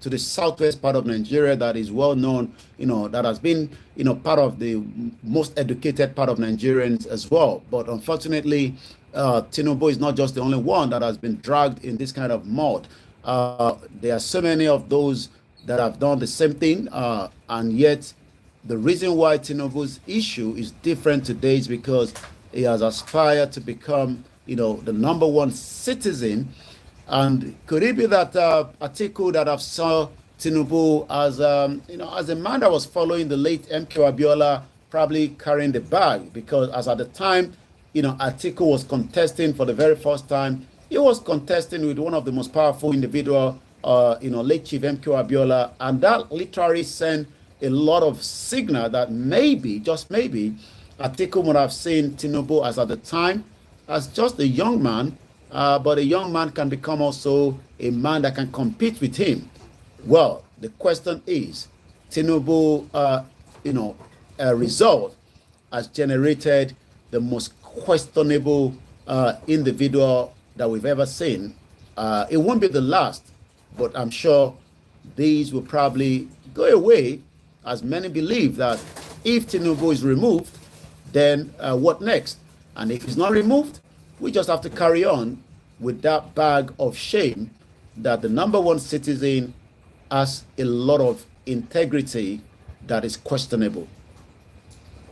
to the southwest part of Nigeria that is well known, that has been, part of the most educated part of Nigerians as well. But unfortunately, Tinubu is not just the only one that has been dragged in this kind of mud. There are so many of those that have done the same thing, and yet the reason why Tinubu's issue is different today is because he has aspired to become, the #1 citizen. And could it be that Atiku that have saw Tinubu as, as a man that was following the late MK Abiola, probably carrying the bag? Because as at the time, Atiku was contesting for the very first time, he was contesting with one of the most powerful individual, late Chief MK Abiola, and that literally sent a lot of signal that maybe, just maybe, Atiku would have seen Tinubu as at the time as just a young man, but a young man can become also a man that can compete with him. Well, the question is, Tinubu, result has generated the most questionable individual that we've ever seen. It won't be the last, but I'm sure these will probably go away, as many believe that if Tinubu is removed, then what next? And if he's not removed, we just have to carry on with that bag of shame that the #1 citizen has a lot of integrity that is questionable.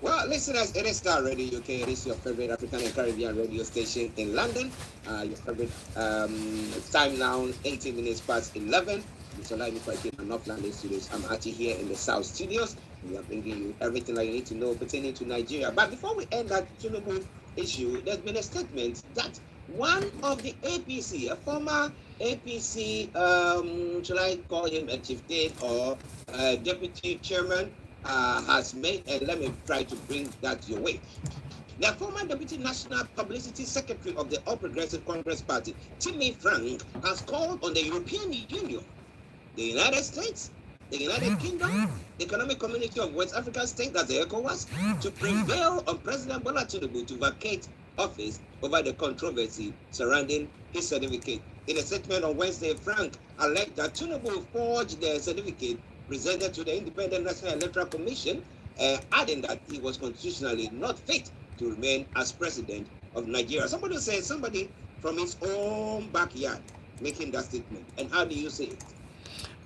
Well, listeners, it is Starr Radio UK. It is your favorite African and Caribbean radio station in London. Your favorite time now, 18 minutes past 11. It's Olayomi Koiki in North London studios. I'm Archie here in the South studios. We are bringing you everything that you need to know pertaining to Nigeria. But before we end that Tinubu issue, there's been a statement that one of the APC, a former APC, shall I call him a chieftain or deputy chairman, has made, and let me try to bring that your way. The former Deputy National Publicity Secretary of the All Progressive Congress Party, Timmy Frank, has called on the European Union, the United States, the United Kingdom, the Economic Community of West African States, that's the ECOWAS, to prevail on President Bola Tinubu to vacate office over the controversy surrounding his certificate. In a statement on Wednesday, Frank alleged that Tinubu forged the certificate presented to the Independent National Electoral Commission, adding that he was constitutionally not fit to remain as president of Nigeria. Somebody says somebody from his own backyard making that statement. And how do you say it?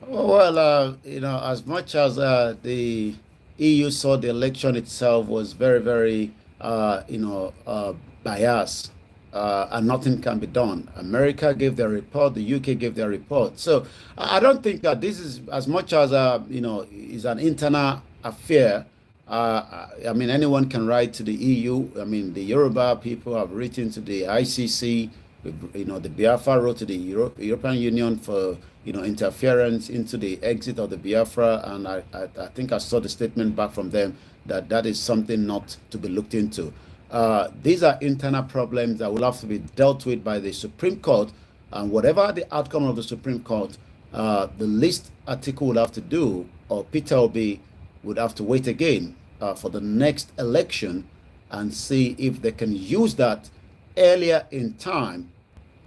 Well, as much as the EU saw the election itself was very, very, biased, and nothing can be done. America gave their report, the UK gave their report. So I don't think that this is as much as, is an internal affair. I mean, anyone can write to the EU. I mean, the Yoruba people have written to the ICC. The Biafra wrote to the European Union for, interference into the exit of the Biafra. And I think I saw the statement back from them that that is something not to be looked into. These are internal problems that will have to be dealt with by the Supreme Court. And whatever the outcome of the Supreme Court, the least Atiku would have to do, or Peter Obi would have to wait again for the next election and see if they can use that earlier in time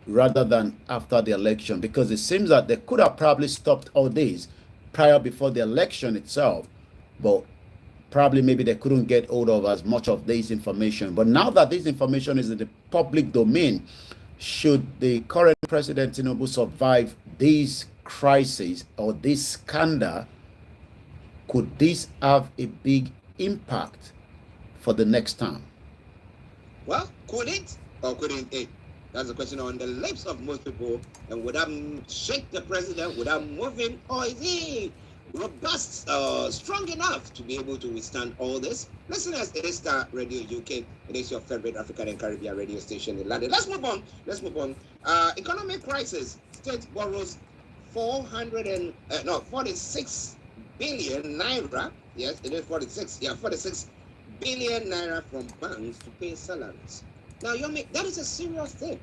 rather than after the election, because it seems that they could have probably stopped all this before the election itself, but probably maybe they couldn't get hold of as much of this information. But now that this information is in the public domain, should the current President Tinubu survive this crisis or this scandal, could this have a big impact for the next time? Well, could it or couldn't it? That's the question on the lips of most people. And would that shake the president? Would that move him? Or is he robust, strong enough to be able to withstand all this? Listeners, it is Starr Radio UK. It is your favorite African and Caribbean radio station in London. Let's move on. Economic crisis. State borrows 46 billion naira. Yes, it is 46. Yeah, 46 billion naira from banks to pay salaries. Now, that is a serious thing,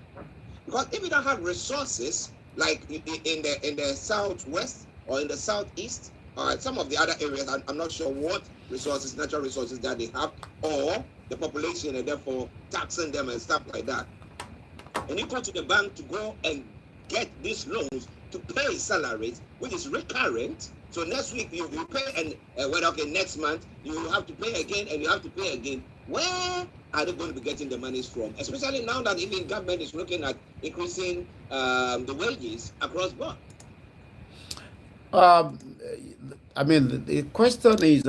because if you don't have resources like in the southwest or in the southeast or some of the other areas, I'm not sure what resources, natural resources that they have, or the population, and therefore taxing them and stuff like that. And you go to the bank to go and get these loans to pay salaries, which is recurrent. So next week you pay, and next month you have to pay again, and you have to pay again. Where are they going to be getting the monies from? Especially now that even government is looking at increasing the wages across board. I mean, the question is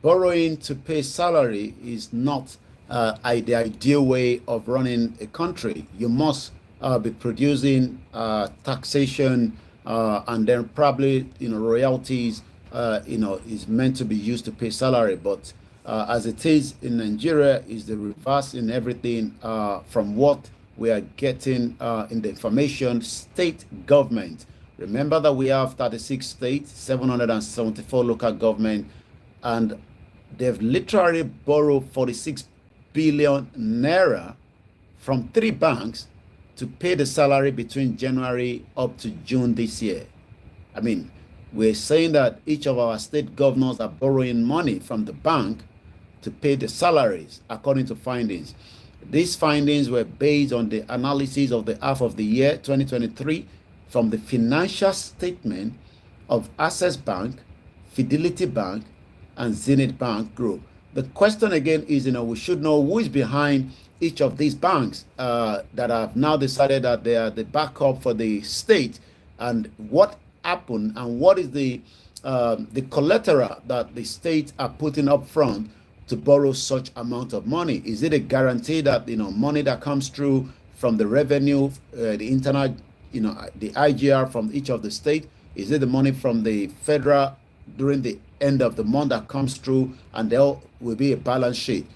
borrowing to pay salary is not the ideal way of running a country. You must be producing taxation and then probably, royalties, is meant to be used to pay salary. But as it is in Nigeria, is the reverse in everything from what we are getting in the information. State government. Remember that we have 36 states, 774 local government, and they've literally borrowed 46 billion naira from 3 banks to pay the salary between January up to June this year. I mean, we're saying that each of our state governors are borrowing money from the bank to pay the salaries, according to findings. These findings were based on the analysis of the half of the year 2023 from the financial statement of Access Bank, Fidelity Bank, and Zenith Bank Group. The question again is, we should know who is behind each of these banks that have now decided that they are the backup for the state, and what happened, and what is the collateral that the states are putting up front to borrow such amount of money. Is it a guarantee that money that comes through from the revenue, the internal, the IGR from each of the state? Is it the money from the federal during the end of the month that comes through, and there will be a balance sheet?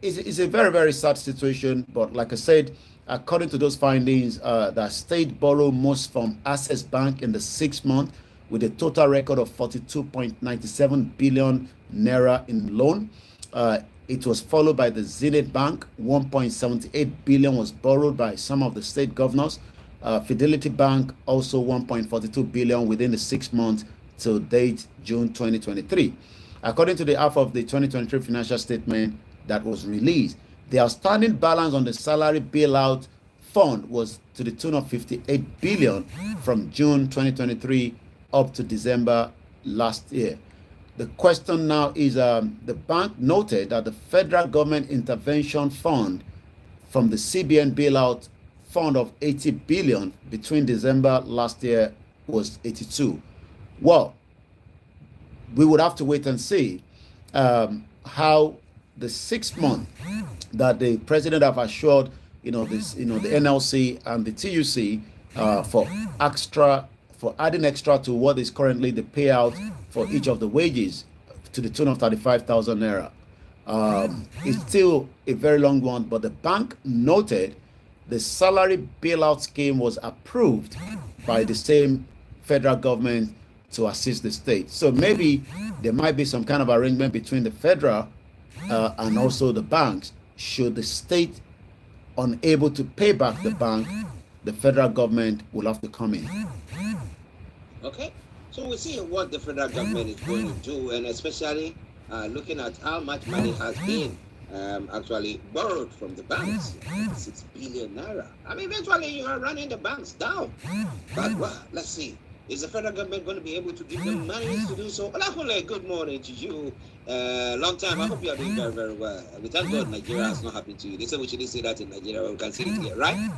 It's a very, very sad situation, but like I said, according to those findings, the state borrowed most from Access Bank in the 6 months, with a total record of 42.97 billion naira in loan. It was followed by the Zenith Bank. 1.78 billion was borrowed by some of the state governors. Fidelity Bank also 1.42 billion within the 6 months till date June 2023. According to the half of the 2023 financial statement that was released, the outstanding balance on the salary bailout fund was to the tune of 58 billion from June 2023 up to December last year. The question now is, the bank noted that the federal government intervention fund from the CBN bailout fund of 80 billion between December last year was 82. Well, we would have to wait and see how the 6 months that the president have assured, the NLC and the TUC for adding extra to what is currently the payout for each of the wages to the tune of 35,000 naira. It's still a very long one, but the bank noted the salary bailout scheme was approved by the same federal government to assist the state. So maybe there might be some kind of arrangement between the federal and also the banks. Should the state unable to pay back the bank, the federal government will have to come in. Okay, so we see what the federal government is going to do, and especially looking at how much money has been actually borrowed from the banks. 6 billion naira. I mean, eventually you are running the banks down. But well, let's see. Is the federal government going to be able to give them money to do so? Olakule, good morning to you. Long time. I hope you are doing very, very well. We thank God Nigeria has not happened to you. They say we shouldn't say that in Nigeria. We can see it here, right?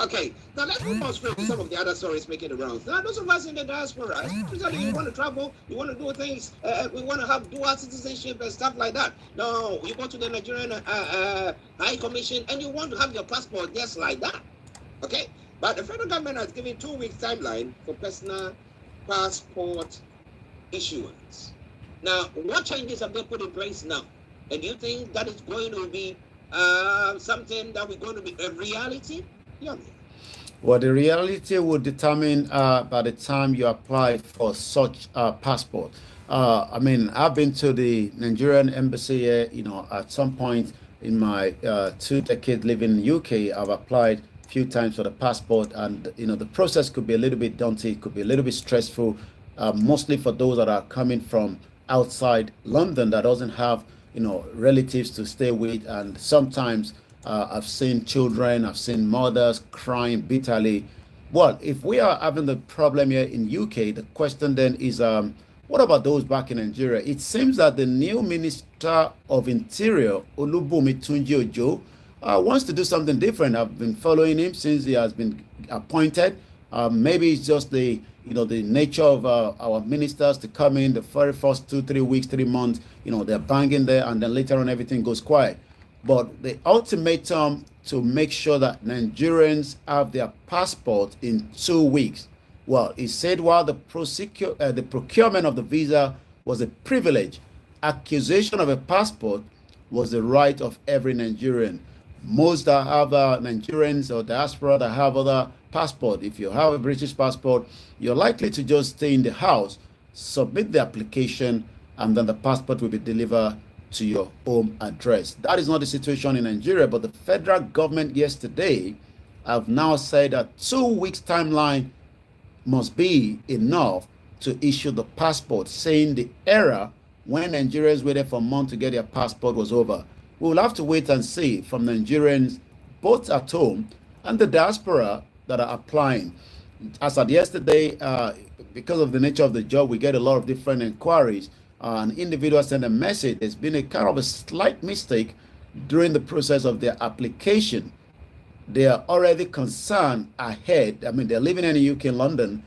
Okay. Now let's move on straight to some of the other stories making the rounds. Now, those of us in the diaspora, especially you want to travel, you want to do things, we want to have dual citizenship and stuff like that. No, you go to the Nigerian High Commission and you want to have your passport just like that. Okay? But the federal government has given 2 weeks timeline for personal passport issuance. Now, what changes have they put in place now? And do you think that is going to be something that we're going to be a reality? Yeah. Well, the reality will determine by the time you apply for such a passport. I mean, I've been to the Nigerian embassy here, at some point in my 2 decades living in the UK, I've applied few times for the passport, and the process could be a little bit daunting, could be a little bit stressful, mostly for those that are coming from outside London that doesn't have relatives to stay with. And sometimes I've seen children, I've seen mothers crying bitterly Well, if we are having the problem here in UK, the question then is, what about those back in Nigeria? It seems that the new Minister of Interior, Olubunmi Tunji Ojo, wants to do something different. I've been following him since he has been appointed. Maybe it's just the nature of our ministers to come in the very first 2 3 weeks, 3 months. They're banging there, and then later on everything goes quiet. But the ultimatum to make sure that Nigerians have their passport in 2 weeks. Well, he said while the procurement of the visa was a privilege, acquisition of a passport was the right of every Nigerian. Most that have Nigerians or diaspora that have other passport, if you have a British passport, you're likely to just stay in the house, submit the application, and then the passport will be delivered to your home address. That is not the situation in Nigeria, but the federal government yesterday have now said that 2 weeks timeline must be enough to issue the passport, saying the era when Nigerians waited for months to get their passport was over. We will have to wait and see from Nigerians both at home and the diaspora that are applying. As of yesterday, because of the nature of the job, we get a lot of different inquiries. An individual sent a message. There's been a kind of a slight mistake during the process of their application. They are already concerned ahead. I mean, they're living in the UK, London.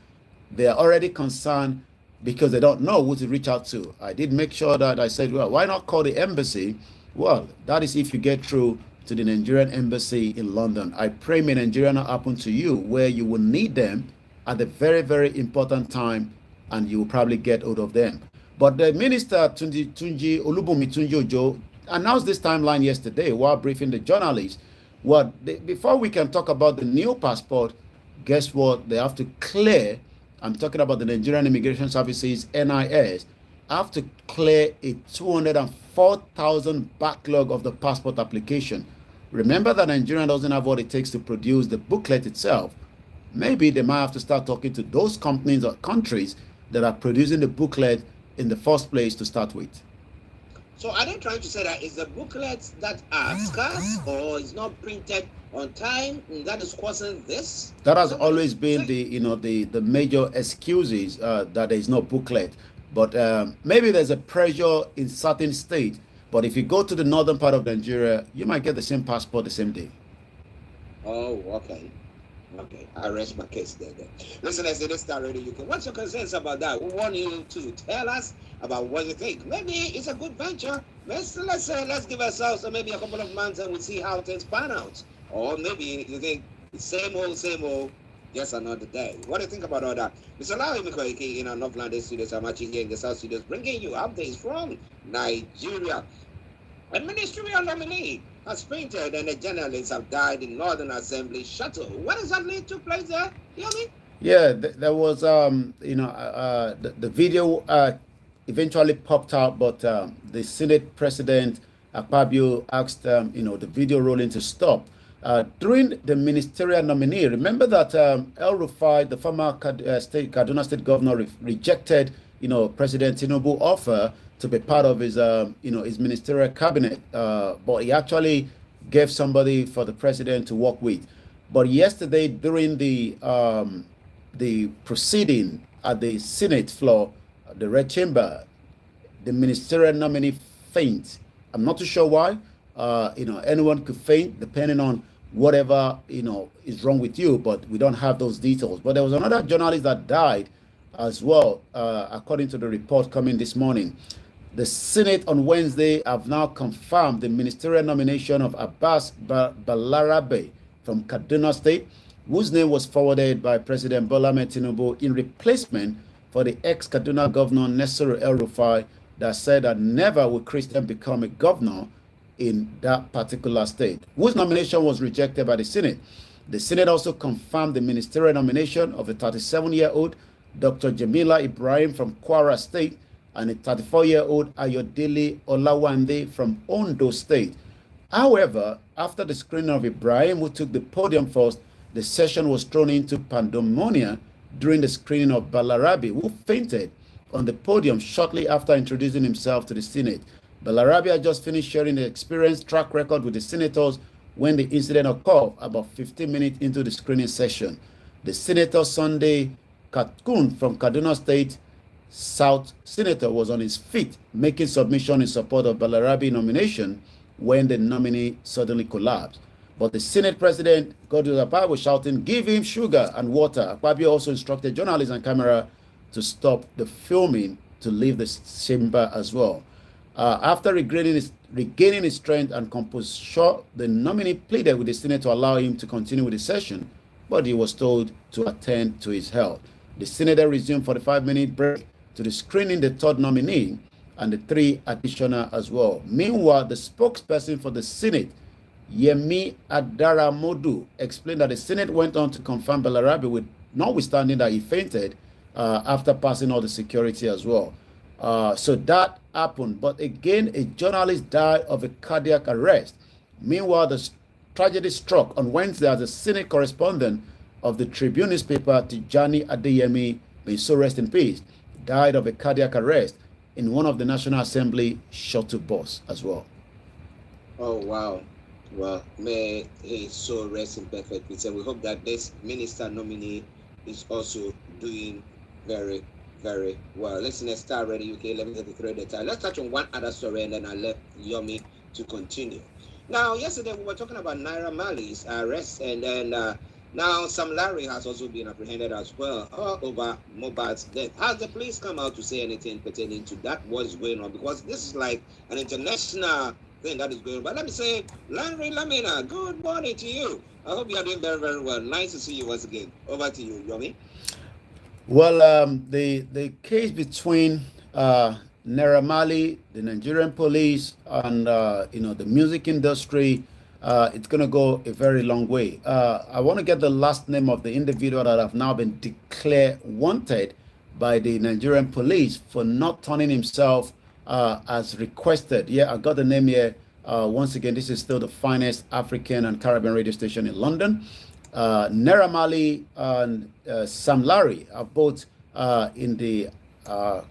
They are already concerned because they don't know who to reach out to. I did make sure that I said, well, why not call the embassy? Well, that is if you get through to the Nigerian embassy in London. I pray may Nigeria not happen to you where you will need them at a very, very important time and you will probably get hold of them. But the minister, Olubunmi Tunji Ojo, announced this timeline yesterday while briefing the journalists. Before we can talk about the new passport, guess what? They have to clear, I'm talking about the Nigerian Immigration Services, NIS, have to clear a 204,000 backlog of the passport application. Remember that Nigeria doesn't have what it takes to produce the booklet itself. Maybe they might have to start talking to those companies or countries that are producing the booklet in the first place to start with. So are they trying to say that it's the booklets that are scarce or is not printed on time that is causing this? That has always been the major excuses that there is no booklet. But maybe there's a pressure in certain states. But if you go to the northern part of Nigeria, you might get the same passport the same day. Oh, okay. Okay, I rest my case there. Listen, as it is Starr Radio UK. What's your concerns about that? We want you to tell us about what you think. Maybe it's a good venture. Let's give ourselves maybe a couple of months and we'll see how things pan out. Or maybe you think same old, just another day. What do you think about all that? Mr. Olayomi Koiki in our North London studios. I'm Archie here in the South studios, bringing you updates from Nigeria. A ministerial nominee has fainted and the journalists have died in Northern Assembly shuttle. What exactly took place there? Yomi? Yeah, there was the video eventually popped out, but the Senate President Akpabio asked the video rolling to stop. During the ministerial nominee, remember that El Rufai, the former Kaduna State Governor, rejected President Tinubu offer to be part of his his ministerial cabinet, but he actually gave somebody for the president to work with. But yesterday, during the proceeding at the Senate floor, the Red Chamber, the ministerial nominee fainted. I'm not too sure why. Anyone could faint depending on whatever is wrong with you, but we don't have those details. But there was another journalist that died as well, according to the report coming this morning. The Senate on Wednesday have now confirmed the ministerial nomination of Abbas Balarabe from Kaduna State, whose name was forwarded by President Bola Ahmed Tinubu in replacement for the ex-Kaduna governor Nasiru El-Rufai that said that never would Christian become a governor in that particular state, whose nomination was rejected by the Senate. The Senate also confirmed the ministerial nomination of a 37-year-old Dr. Jamila Ibrahim from Kwara State and a 34-year-old Ayodele Olawande from Ondo State. However, after the screening of Ibrahim, who took the podium first, the session was thrown into pandemonium during the screening of Balarabe, who fainted on the podium shortly after introducing himself to the Senate. Balarabe had just finished sharing the experience track record with the senators when the incident occurred about 15 minutes into the screening session. The Senator Sunday Katkun from Kaduna State South Senator was on his feet making submission in support of Balarabi nomination when the nominee suddenly collapsed. But the Senate President, Godwin Akpabio, was shouting, "Give him sugar and water." Akpabio also instructed journalists and camera to stop the filming to leave the chamber as well. After regaining his strength and composure, the nominee pleaded with the Senate to allow him to continue with the session, but he was told to attend to his health. The Senate then resumed for the 5-minute break to the screening the third nominee and the 3 additional as well. Meanwhile, the spokesperson for the Senate, Yemi Adaramodu, explained that the Senate went on to confirm Balarabi, with notwithstanding that he fainted after passing all the security as well. So that happened. But again, a journalist died of a cardiac arrest. Meanwhile, the tragedy struck on Wednesday as a Senate correspondent of the Tribune newspaper, Tijani Adeyemi, may so rest in peace, died of a cardiac arrest in one of the National Assembly shuttle bus as well. Oh, wow. Well, may he so rest in perfect peace. And we hope that this minister nominee is also doing very, very well. Listen, Starr Radio UK 11:33 the time. Let's touch on one other story and then I'll let Yomi to continue. Now, yesterday we were talking about Naira Marley's arrest, and then now Sam Larry has also been apprehended as well over Mohbad's death. Has the police come out to say anything pertaining to that? What's going on? Because this is like an international thing that is going on. But let me say, Larry Lamina, good morning to you. I hope you are doing very, very well. Nice to see you once again. Over to you, Yomi. Well, the case between Naira Marley, the Nigerian police, and the music industry, it's going to go a very long way. I want to get the last name of the individual that have now been declared wanted by the Nigerian police for not turning himself as requested. Yeah, I got the name here. Once again, this is still the finest African and Caribbean radio station in London. Naira Marley and Sam Larry are both in the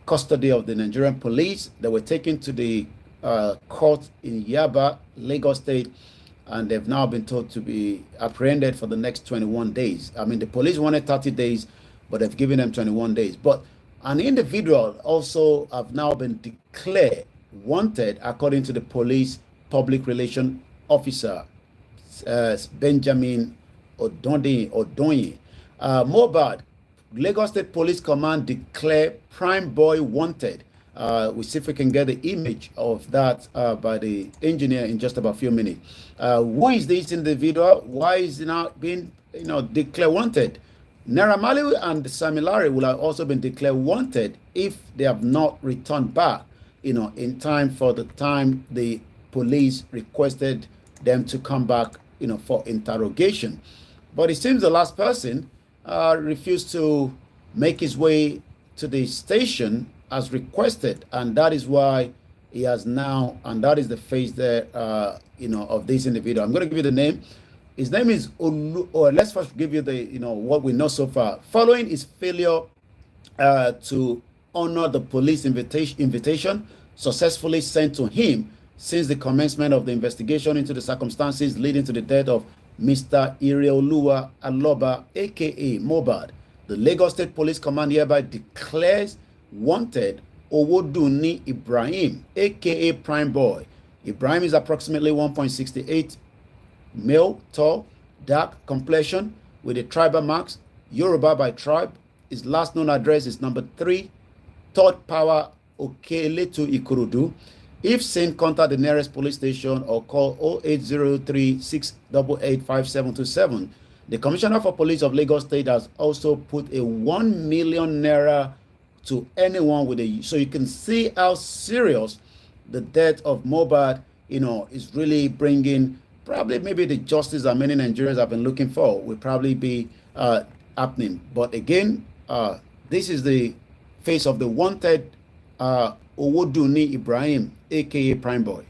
custody of the Nigerian police. They were taken to the court in Yaba, Lagos State, and they've now been told to be apprehended for the next 21 days. I mean, the police wanted 30 days, but they've given them 21 days. But an individual also have now been declared wanted, according to the police public relation officer, Benjamin Odonye. Mohbad, Lagos State Police Command declare prime boy wanted. We'll see if we can get the image of that by the engineer in just about a few minutes. Who is this individual? Why is he now being declared wanted? Naira Marley and Samilari will have also been declared wanted if they have not returned back, in time for the time the police requested them to come back, for interrogation. But it seems the last person refused to make his way to the station as requested, and that is why he has now, and that is the face there, of this individual. I'm going to give you the name. His name is or let's first give you the, what we know so far. Following his failure to honor the police invitation successfully sent to him since the commencement of the investigation into the circumstances leading to the death of Mr. Ireoluwa Aloba, aka Mohbad, the Lagos State Police Command hereby declares wanted Owodunni Ibrahim, aka Prime Boy. Ibrahim is approximately 1.68 male, tall, dark complexion with a tribal marks, Yoruba by tribe. His last known address is number 3, Third Power, Okeletu, Ikorodu. If seen, contact the nearest police station or call 0803-688-5727. The Commissioner for Police of Lagos State has also put a 1 million naira to anyone with a, so you can see how serious the death of Mohbad, is really bringing. Probably maybe the justice that many Nigerians have been looking for will probably be happening. But again, this is the face of the wanted Owodunni Ibrahim, aka Prime Boy.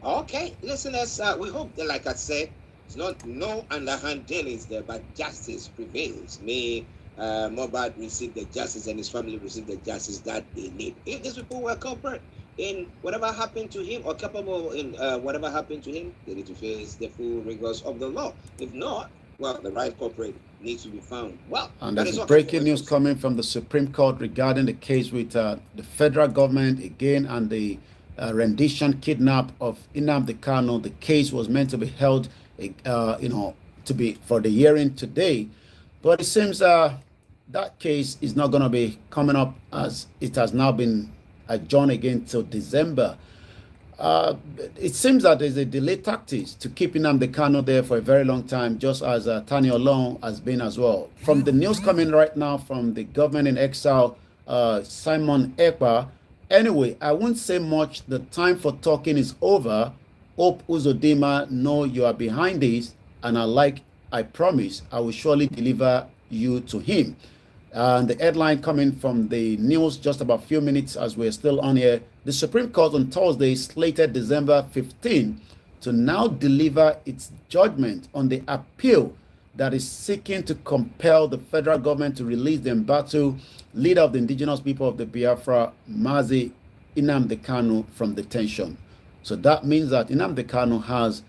Okay, listeners, we hope that, like I said, it's not no underhand dealings there, but justice prevails. May Mohbad receive the justice and his family receive the justice that they need. If these people were culprit in whatever happened to him or capable in whatever happened to him, they need to face the full rigors of the law. If not, well, the right culprit needs to be found. Well, and there's breaking news coming from the Supreme Court regarding the case with the federal government again and the rendition kidnap of Nnamdi Kanu. The case was meant to be held, to be for the hearing today, but it seems that case is not going to be coming up as it has now been adjourned again till December. It seems that there's a delay tactics to keep Nnamdi Kanu there for a very long time, just as Tani Olong has been as well. From the news coming right now from the government in exile, Simon Ekpa. Anyway, I won't say much. The time for talking is over. Hope Uzodima know you are behind this, and I promise I will surely deliver you to him. And the headline coming from the news just about a few minutes as we're still on here. The Supreme Court on Thursday slated December 15 to now deliver its judgment on the appeal that is seeking to compel the federal government to release the embattled leader of the indigenous people of the Biafra, Mazi Nnamdi Kanu, from detention. So that means that Nnamdi Kanu has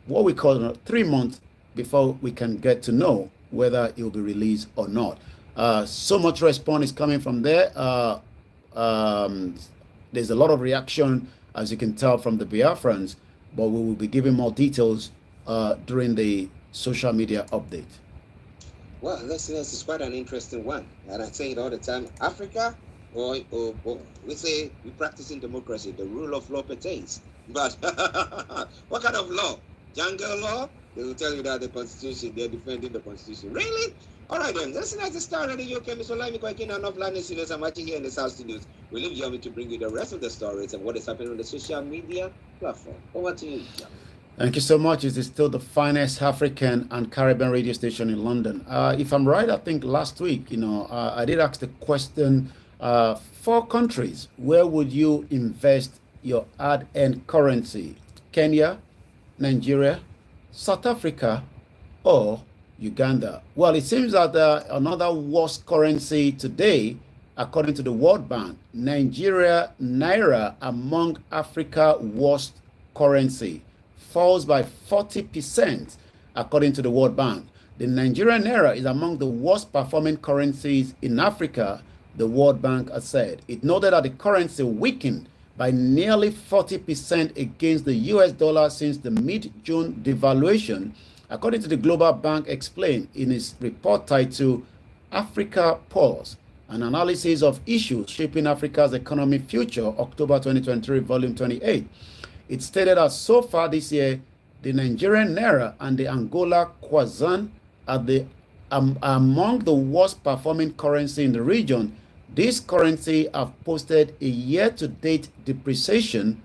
what we call 3 months before we can get to know whether he will be released or not. So much response is coming from there. There's a lot of reaction, as you can tell from the Biafrans, but we will be giving more details during the social media update. Well, listeners, it's quite an interesting one. And I say it all the time. Africa, we say we practicing democracy. The rule of law pertains. But what kind of law? Jungle law? They will tell you that the Constitution, they're defending the Constitution. Really? All right, then. Listen at the Starr Radio, Mr. Olayomi Koiki, and offline studios. I'm watching here in the South Studios. We leave Yomi to bring you the rest of the stories and what is happening on the social media platform. Over to you, Yomi. Thank you so much. It is still the finest African and Caribbean radio station in London. If I'm right, I think last week, I did ask the question, 4 countries, where would you invest your hard-earned currency? Kenya, Nigeria, South Africa, or Uganda? Well, it seems that another worst currency today, according to the World Bank, Nigeria Naira among Africa's worst currency, falls by 40%, according to the World Bank. The Nigerian Naira is among the worst performing currencies in Africa, the World Bank has said. It noted that the currency weakened by nearly 40% against the US dollar since the mid-June devaluation, according to the Global Bank explained in its report titled Africa Pause, an analysis of issues shaping Africa's economic future, October 2023, volume 28. It stated that so far this year, the Nigerian Naira and the Angola Kwazan are among the worst performing currency in the region. These currencies have posted a year-to-date depreciation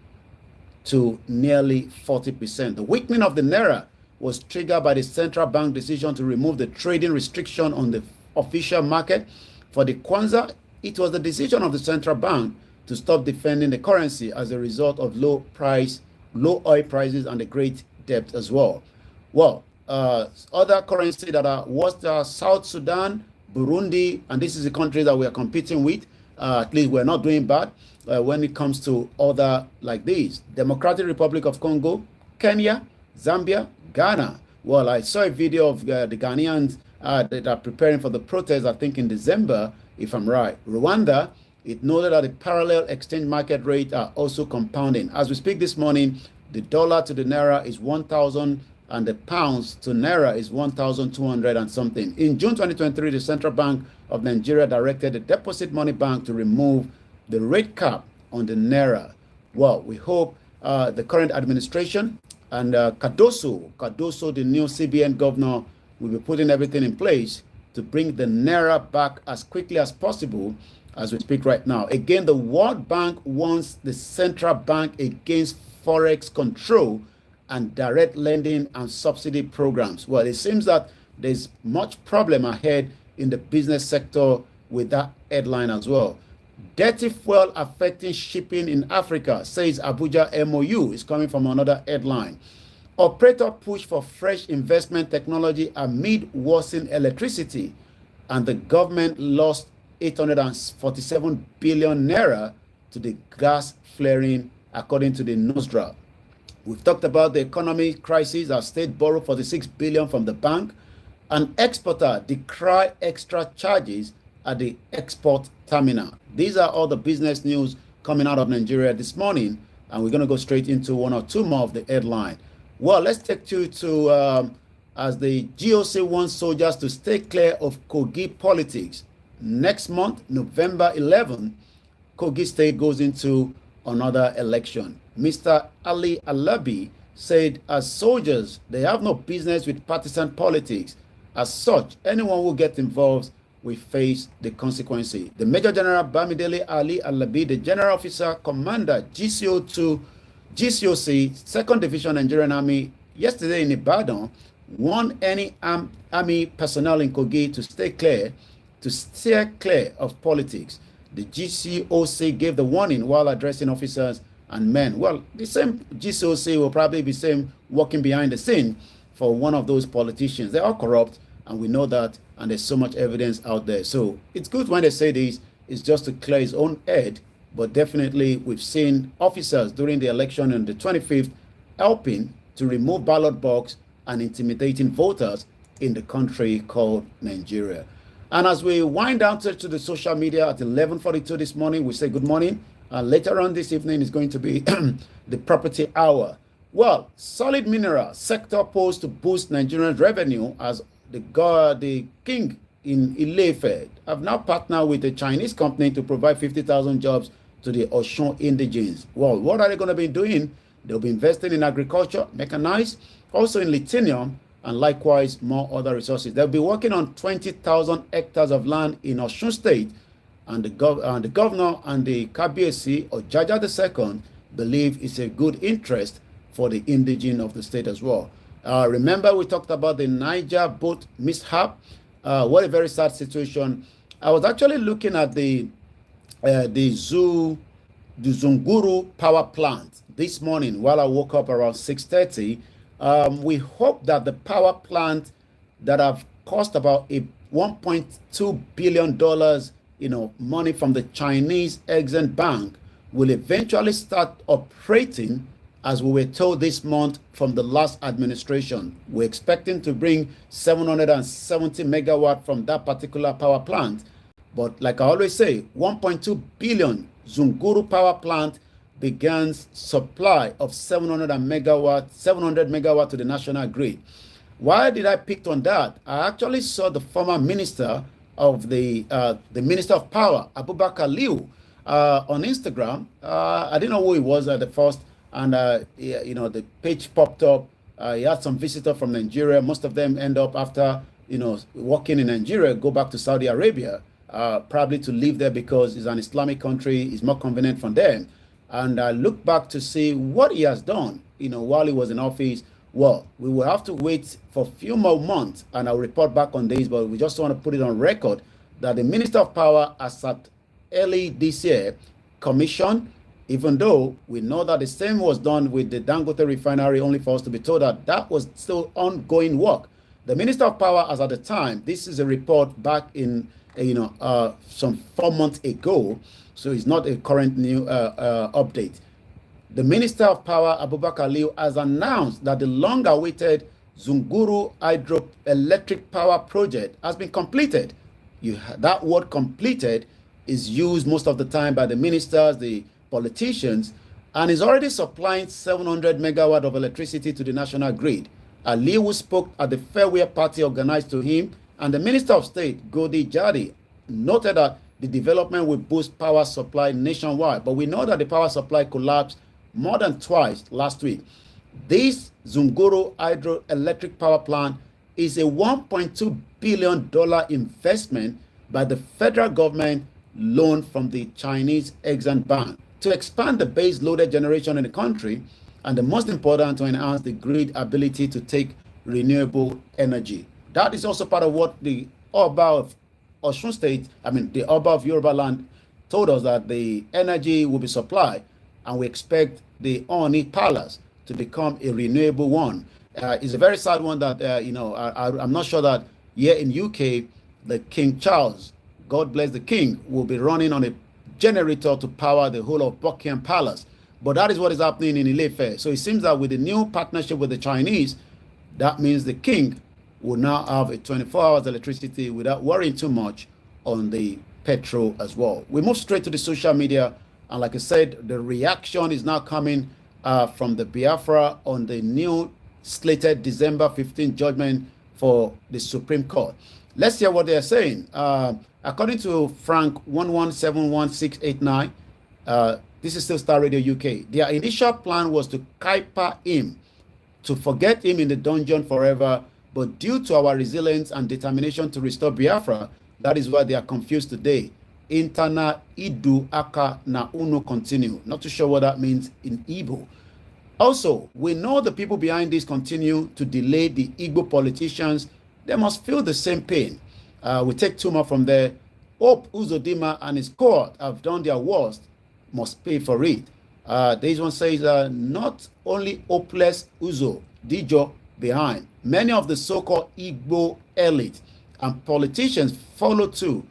to nearly 40%. The weakening of the Naira was triggered by the central bank decision to remove the trading restriction on the official market. For the Kwanza, it was the decision of the central bank to stop defending the currency as a result of low oil prices and the great debt as well. Well, other currencies that are worse are South Sudan, Burundi, and this is the country that we are competing with. At least we're not doing bad when it comes to other like these. Democratic Republic of Congo, Kenya, Zambia, Ghana. Well, I saw a video of the Ghanaians that are preparing for the protest, I think in December, if I'm right. Rwanda, it noted that the parallel exchange market rate are also compounding. As we speak this morning, the dollar to the Naira is 1,000 and the pounds to Naira is 1,200 and something. In June 2023, the Central Bank of Nigeria directed the Deposit Money Bank to remove the rate cap on the Naira. Well, we hope the current administration and Cardoso, the new CBN governor, will be putting everything in place to bring the Naira back as quickly as possible as we speak right now. Again, the World Bank warns the central bank against forex control and direct lending and subsidy programs. Well, it seems that there's much problem ahead in the business sector with that headline as well. Dirty fuel affecting shipping in Africa, says Abuja MOU, is coming from another headline. Operator push for fresh investment technology amid worsening electricity, and the government lost 847 billion naira to the gas flaring, according to the Newsdraft. We've talked about the economic crisis. Our state borrowed 46 billion from the bank, An exporter decry extra charges at the export terminal. These are all the business news coming out of Nigeria this morning, and we're going to go straight into one or two more of the headline. Well, let's take you to as the GOC wants soldiers to stay clear of Kogi politics. Next month, November 11, Kogi State goes into another election. Mr. Ali Alabi said as soldiers, they have no business with partisan politics. As such, anyone who gets involved will face the consequences. The Major General Bamidele Ali Alabi, the General Officer Commander GCO2, GCOC, 2nd Division Nigerian Army, yesterday in Ibadan, warned any army personnel in Kogi to steer clear of politics. The GCOC gave the warning while addressing officers and men. Well, the same GCOC will probably be same working behind the scene for one of those politicians. They are corrupt, and we know that, and there's so much evidence out there. So it's good when they say this, it's just to clear his own head, but definitely we've seen officers during the election on the 25th helping to remove ballot box and intimidating voters in the country called Nigeria. And as we wind down to the social media at 11:42 this morning, we say good morning. Later on this evening is going to be the property hour. Well, solid mineral sector posed to boost Nigerian revenue as the king in Ile-Ife have now partnered with a Chinese company to provide 50,000 jobs to the Osun indigenes. Well, what are they going to be doing? They'll be investing in agriculture, mechanized, also in lithium, and likewise more other resources. They'll be working on 20,000 hectares of land in Osun State, and the governor and the Kabiyesi or Jaja II believe it's a good interest for the indigene of the state as well. Remember, we talked about the Niger boat mishap. What a very sad situation. I was actually looking at the Zunguru power plant this morning while I woke up around 6:30. We hope that the power plant that have cost about a $1.2 billion, money from the Chinese Exim Bank will eventually start operating, as we were told this month from the last administration. We're expecting to bring 770 megawatt from that particular power plant. But like I always say, 1.2 billion Zunguru power plant began supply of 700 megawatt to the national grid. Why did I pick on that? I actually saw the former minister of the Minister of Power, Abubakar Liu, on Instagram. I didn't know who he was at the first, and the page popped up. He had some visitors from Nigeria. Most of them end up after working in Nigeria, go back to Saudi Arabia, probably to live there because it's an Islamic country. It's more convenient for them. And I look back to see what he has done, while he was in office. Well, we will have to wait for a few more months, and I'll report back on this, but we just want to put it on record that the Minister of Power has at early this year commissioned, even though we know that the same was done with the Dangote refinery, only for us to be told that that was still ongoing work. The Minister of Power, as at the time, this is a report back in, some 4 months ago, so it's not a current new update. The Minister of Power, Abubakar Liu, has announced that the long-awaited Zunguru hydroelectric power project has been completed. That word completed is used most of the time by the ministers, the politicians, and is already supplying 700 megawatt of electricity to the national grid. Liu spoke at the farewell party organized to him, and the Minister of State, Godi Jadi, noted that the development will boost power supply nationwide. But we know that the power supply collapsed more than twice last week. This Zunguru hydroelectric power plant is a $1.2 billion investment by the federal government, loan from the Chinese Exim Bank, to expand the base loaded generation in the country, and the most important, to enhance the grid ability to take renewable energy. That is also part of what the Oba of Osun State, the Oba of Yoruba land, told us, that the energy will be supplied, and we expect the Oni Palace to become a renewable one. It's a very sad one that, I'm not sure that here in UK, the King Charles, God bless the King, will be running on a generator to power the whole of Buckingham Palace. But that is what is happening in Ile-Ife. So it seems that with the new partnership with the Chinese, that means the king will now have a 24 hours electricity without worrying too much on the petrol as well. We move straight to the social media, and like I said, the reaction is now coming from the Biafra on the new slated December 15th judgment for the Supreme Court. Let's hear what they are saying. According to Frank 1171689, this is still Star Radio UK. Their initial plan was to Kuiper him, to forget him in the dungeon forever, but due to our resilience and determination to restore Biafra, that is why they are confused today. Interna idu aka na uno continue. Not too sure what that means in Igbo. Also, we know the people behind this continue to delay the Igbo politicians. They must feel the same pain. We take two more from there. Hope Uzodima and his court have done their worst, must pay for it. This one says, not only hopeless Uzo, Dijo behind. Many of the so-called Igbo elite and politicians follow too.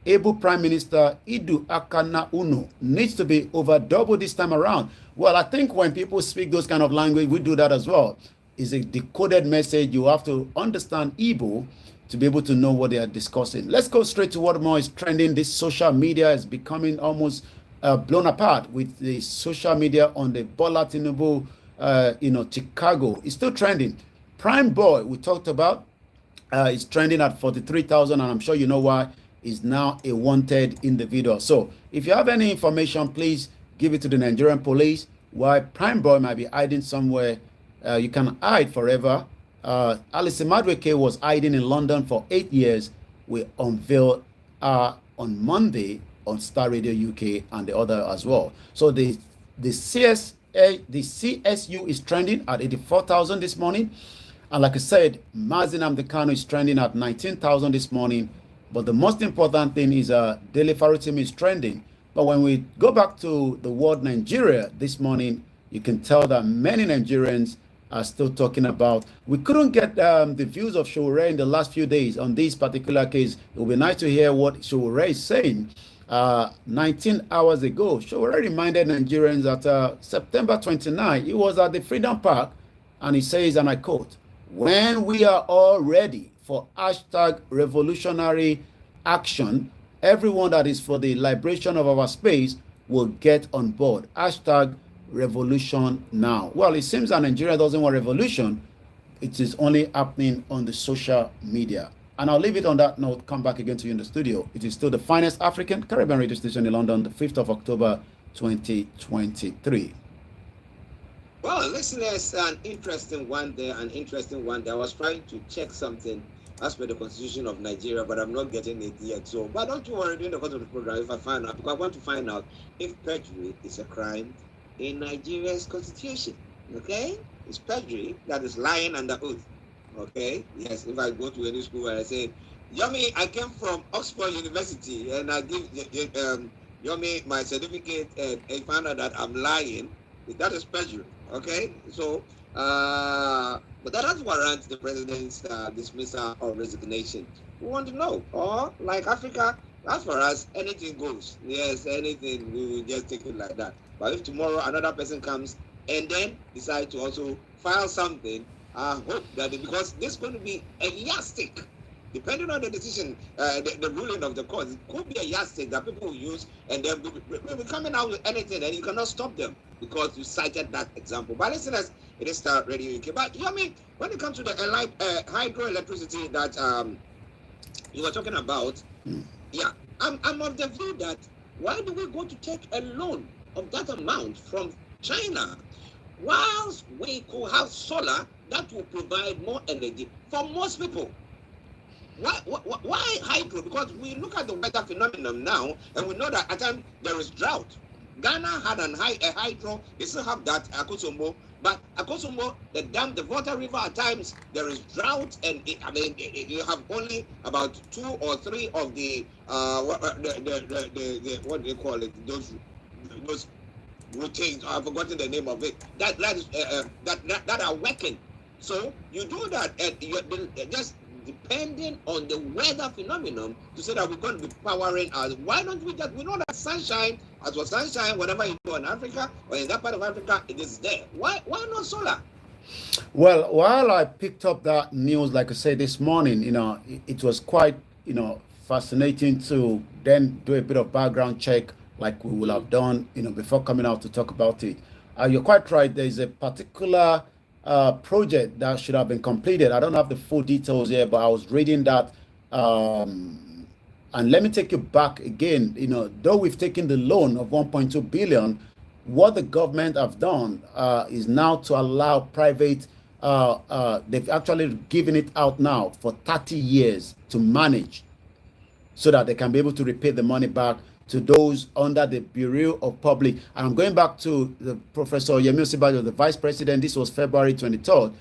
Able Prime Minister Idu Akana Uno needs to be over double this time around. Well, I think when people speak those kind of language, we do that as well. It's a decoded message. You have to understand Igbo to be able to know what they are discussing. Let's go straight to what more is trending. This social media is becoming almost blown apart with the social media on the Bola Tinubu, Chicago. It's still trending. Prime Boy, we talked about, is trending at 43,000, and I'm sure you know why. Is now a wanted individual. So if you have any information, please give it to the Nigerian police. Why Prime Boy might be hiding somewhere. You can hide forever. Alice Madweke was hiding in London for 8 years. We unveiled on Monday on Star Radio UK and the other as well. So the CSU is trending at 84,000 this morning. And like I said, Nnamdi Kanu is trending at 19,000 this morning. But the most important thing is Daily Farotimi is trending. But when we go back to the word Nigeria this morning, you can tell that many Nigerians are still talking about. We couldn't get the views of Showore in the last few days on this particular case. It would be nice to hear what Showore is saying. 19 hours ago, Showore reminded Nigerians that September 29, he was at the Freedom Park, and he says, and I quote, "When we are all ready for hashtag revolutionary action, everyone that is for the liberation of our space will get on board. Hashtag revolution now." Well, it seems that Nigeria doesn't want revolution. It is only happening on the social media. And I'll leave it on that note. Come back again to you in the studio. It is still the finest African Caribbean radio station in London, the 5th of October, 2023. Well, listeners, an interesting one there. I was trying to check something as per the Constitution of Nigeria, but I'm not getting it yet. So, but don't you worry, during the course of the program, if I find out, because I want to find out if perjury is a crime in Nigeria's Constitution. Okay? It's perjury, that is lying under oath. Okay? Yes, if I go to any school and I say, Yomi, I came from Oxford University, and I give Yomi my certificate, and I found out that I'm lying, that is perjury. Okay? So, but that doesn't warrant the president's dismissal or resignation. We want to know. Or, like Africa, as for us, anything goes. Yes, anything, we will just take it like that. But if tomorrow another person comes and then decide to also file something, I hope that because this is going to be a yardstick, depending on the decision, the ruling of the court, it could be a yardstick that people will use, and then we'll be coming out with anything, and you cannot stop them because you cited that example. But listeners, it is Star Radio UK. But you know, I mean, when it comes to the hydroelectricity that you were talking about, yeah, I'm of the view that why do we go to take a loan of that amount from China, whilst we could have solar that will provide more energy for most people? Why hydro? Because we look at the weather phenomenon now, and we know that at times there is drought. Ghana had a hydro, they still have that, Akosombo, but Akosombo, the dam, the water river, at times there is drought, and you have only about 2 or 3 of the what do they call it? Those routines. I've forgotten the name of it. That are working. So you do that, and you're just depending on the weather phenomenon to say that we're going to be powering us. Why don't we know that sunshine, as for sunshine, whatever you do in Africa or in that part of Africa, it is there. Why not solar? Well, while I picked up that news, like I said this morning, it was quite, fascinating to then do a bit of background check, like we will have done, before coming out to talk about it. You're quite right. There is a particular project that should have been completed. I don't have the full details here, but I was reading that. And let me take you back again. Though we've taken the loan of 1.2 billion, what the government have done is now to allow private. They've actually given it out now for 30 years to manage, so that they can be able to repay the money back to those under the Bureau of Public. And I'm going back to the Professor Yemi Osibajo, the Vice President. This was February 23rd.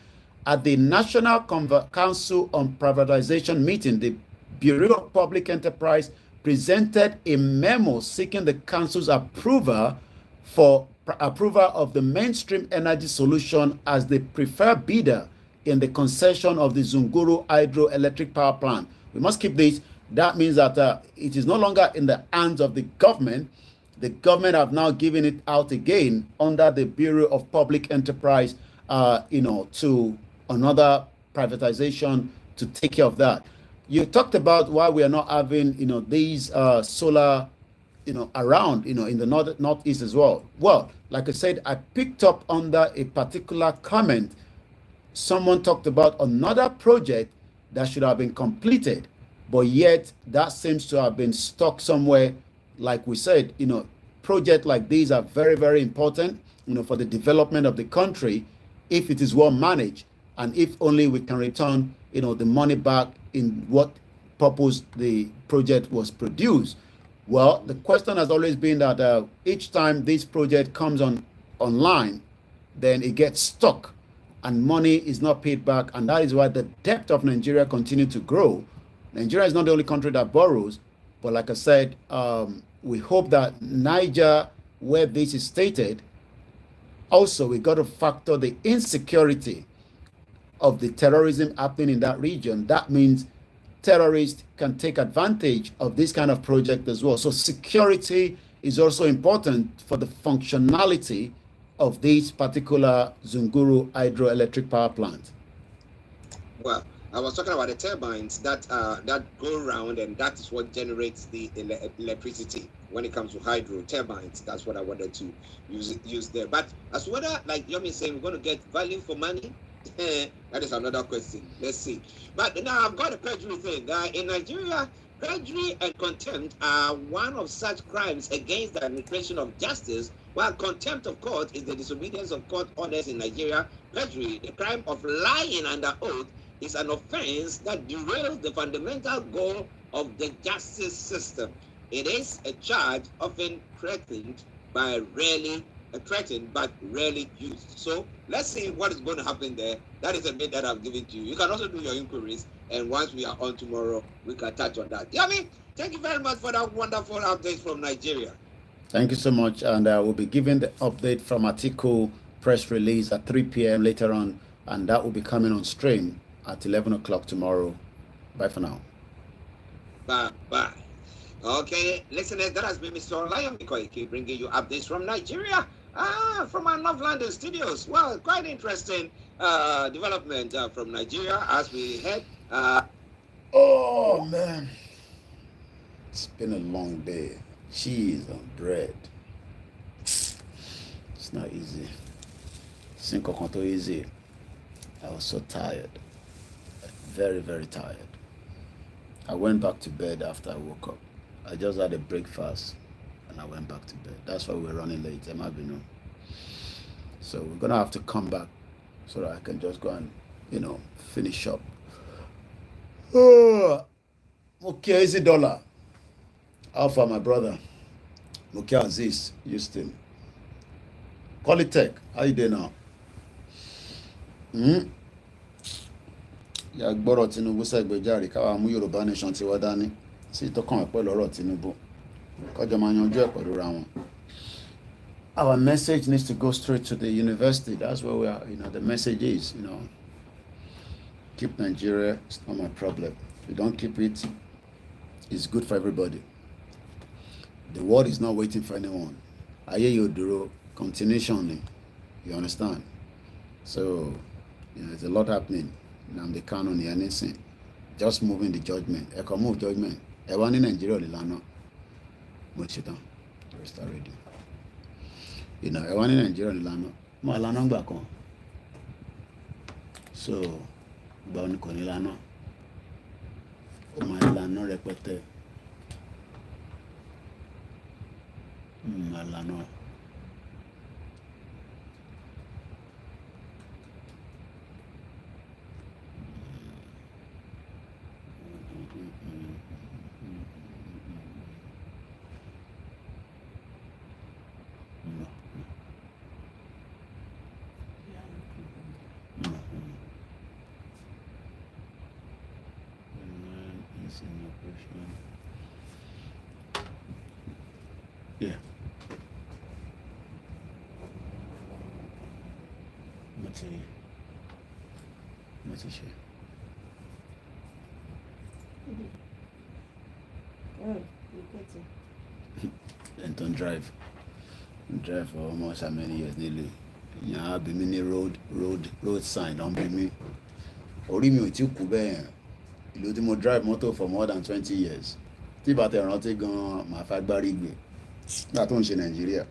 At the National Council on Privatization meeting, the Bureau of Public Enterprise presented a memo seeking the Council's approval of the mainstream energy solution as the preferred bidder in the concession of the Zunguru hydroelectric power plant. We must keep this. That means that it is no longer in the hands of the government. The government have now given it out again under the Bureau of Public Enterprise, to another privatization to take care of that. You talked about why we are not having, these solar, around, in the northeast as well. Well, like I said, I picked up under a particular comment. Someone talked about another project that should have been completed, but yet that seems to have been stuck somewhere. Like we said, projects like these are very, very important, for the development of the country, if it is well managed, and if only we can return, the money back in what purpose the project was produced. Well, the question has always been that each time this project comes online, then it gets stuck and money is not paid back, and that is why the debt of Nigeria continues to grow. Nigeria is not the only country that borrows, but like I said, we hope that Niger, where this is stated, also we got to factor the insecurity of the terrorism happening in that region. That means terrorists can take advantage of this kind of project as well. So security is also important for the functionality of this particular Zunguru hydroelectric power plant. Well, I was talking about the turbines that go around, and that is what generates the electricity. When it comes to hydro turbines, that's what I wanted to use there. But as whether, like Yomi saying, we're going to get value for money, that is another question. Let's see. But now I've got a perjury thing. In Nigeria, perjury and contempt are one of such crimes against the administration of justice, while contempt of court is the disobedience of court orders in Nigeria. Perjury, the crime of lying under oath, is an offense that derails the fundamental goal of the justice system. It is a charge often threatened but rarely used. So let's see what is going to happen there. That is a bit that I've given to you. You can also do your inquiries, and once we are on tomorrow, we can touch on that. Yami, thank you very much for that wonderful update from Nigeria. Thank you so much, and we'll be giving the update from Atiku press release at 3 p.m. later on, and that will be coming on stream at 11 o'clock tomorrow. Bye for now. Bye. Okay, listeners, that has been Mr. Olayomi Koiki bringing you updates from Nigeria, from our North London studios. Well, quite interesting development from Nigeria as we head. Oh, man. It's been a long day. Cheese and bread. It's not easy. It's not easy. I was so tired. Very, very tired. I went back to bed after I woke up. I just had a breakfast and I went back to bed. That's why we're running late. So we're gonna have to come back so that I can just go and, finish up. Okay, easy dollar. Alpha, my brother. Okay, Aziz, Houston. Qualitech, how you doing now? Ya gbọ́rọ̀ Tinubu sẹ́gbẹ̀járe káwa mú Yorùbá nation ti wá dání sí tọkàn ẹ̀ pẹ̀lú ọ̀rọ̀ Tinubu kọjọ máa yanjú ẹ̀ pẹ̀lú ra wọn. Our message needs to go straight to the university. That's where we are. The message is, keep Nigeria. It's not my problem. If you don't keep it, it's good for everybody. The world is not waiting for anyone. Aye yoduro continuation. You understand? So There's a lot happening. Nnamdi Kanu ní anything. Just moving the judgment. Ẹ kàn move judgment. Ẹ wá ní Nàìjíríà lè lánàá. Mo ṣe tán. Starr radio. Ẹ wá ní Nàìjíríà lè lánàá. Mo lánàá gbà kan. So ìgbà wo ni kò ní lánàá? Ó máa lánàá rẹpẹtẹ. Máa lánàá. Yeah. Mo ti ṣe. And don't drive for almost how many years nearly. Ìyẹn á bí mi ní road sign don bí mi. Orí mi ò tí kú bẹ́ẹ̀. Ìlú tí mo drive motor for more than 20 years. Tí bàtà ìrántí gan-an màá fẹ́ gbárí gbé. Nígbà tó ń ṣe Nàìjíríà.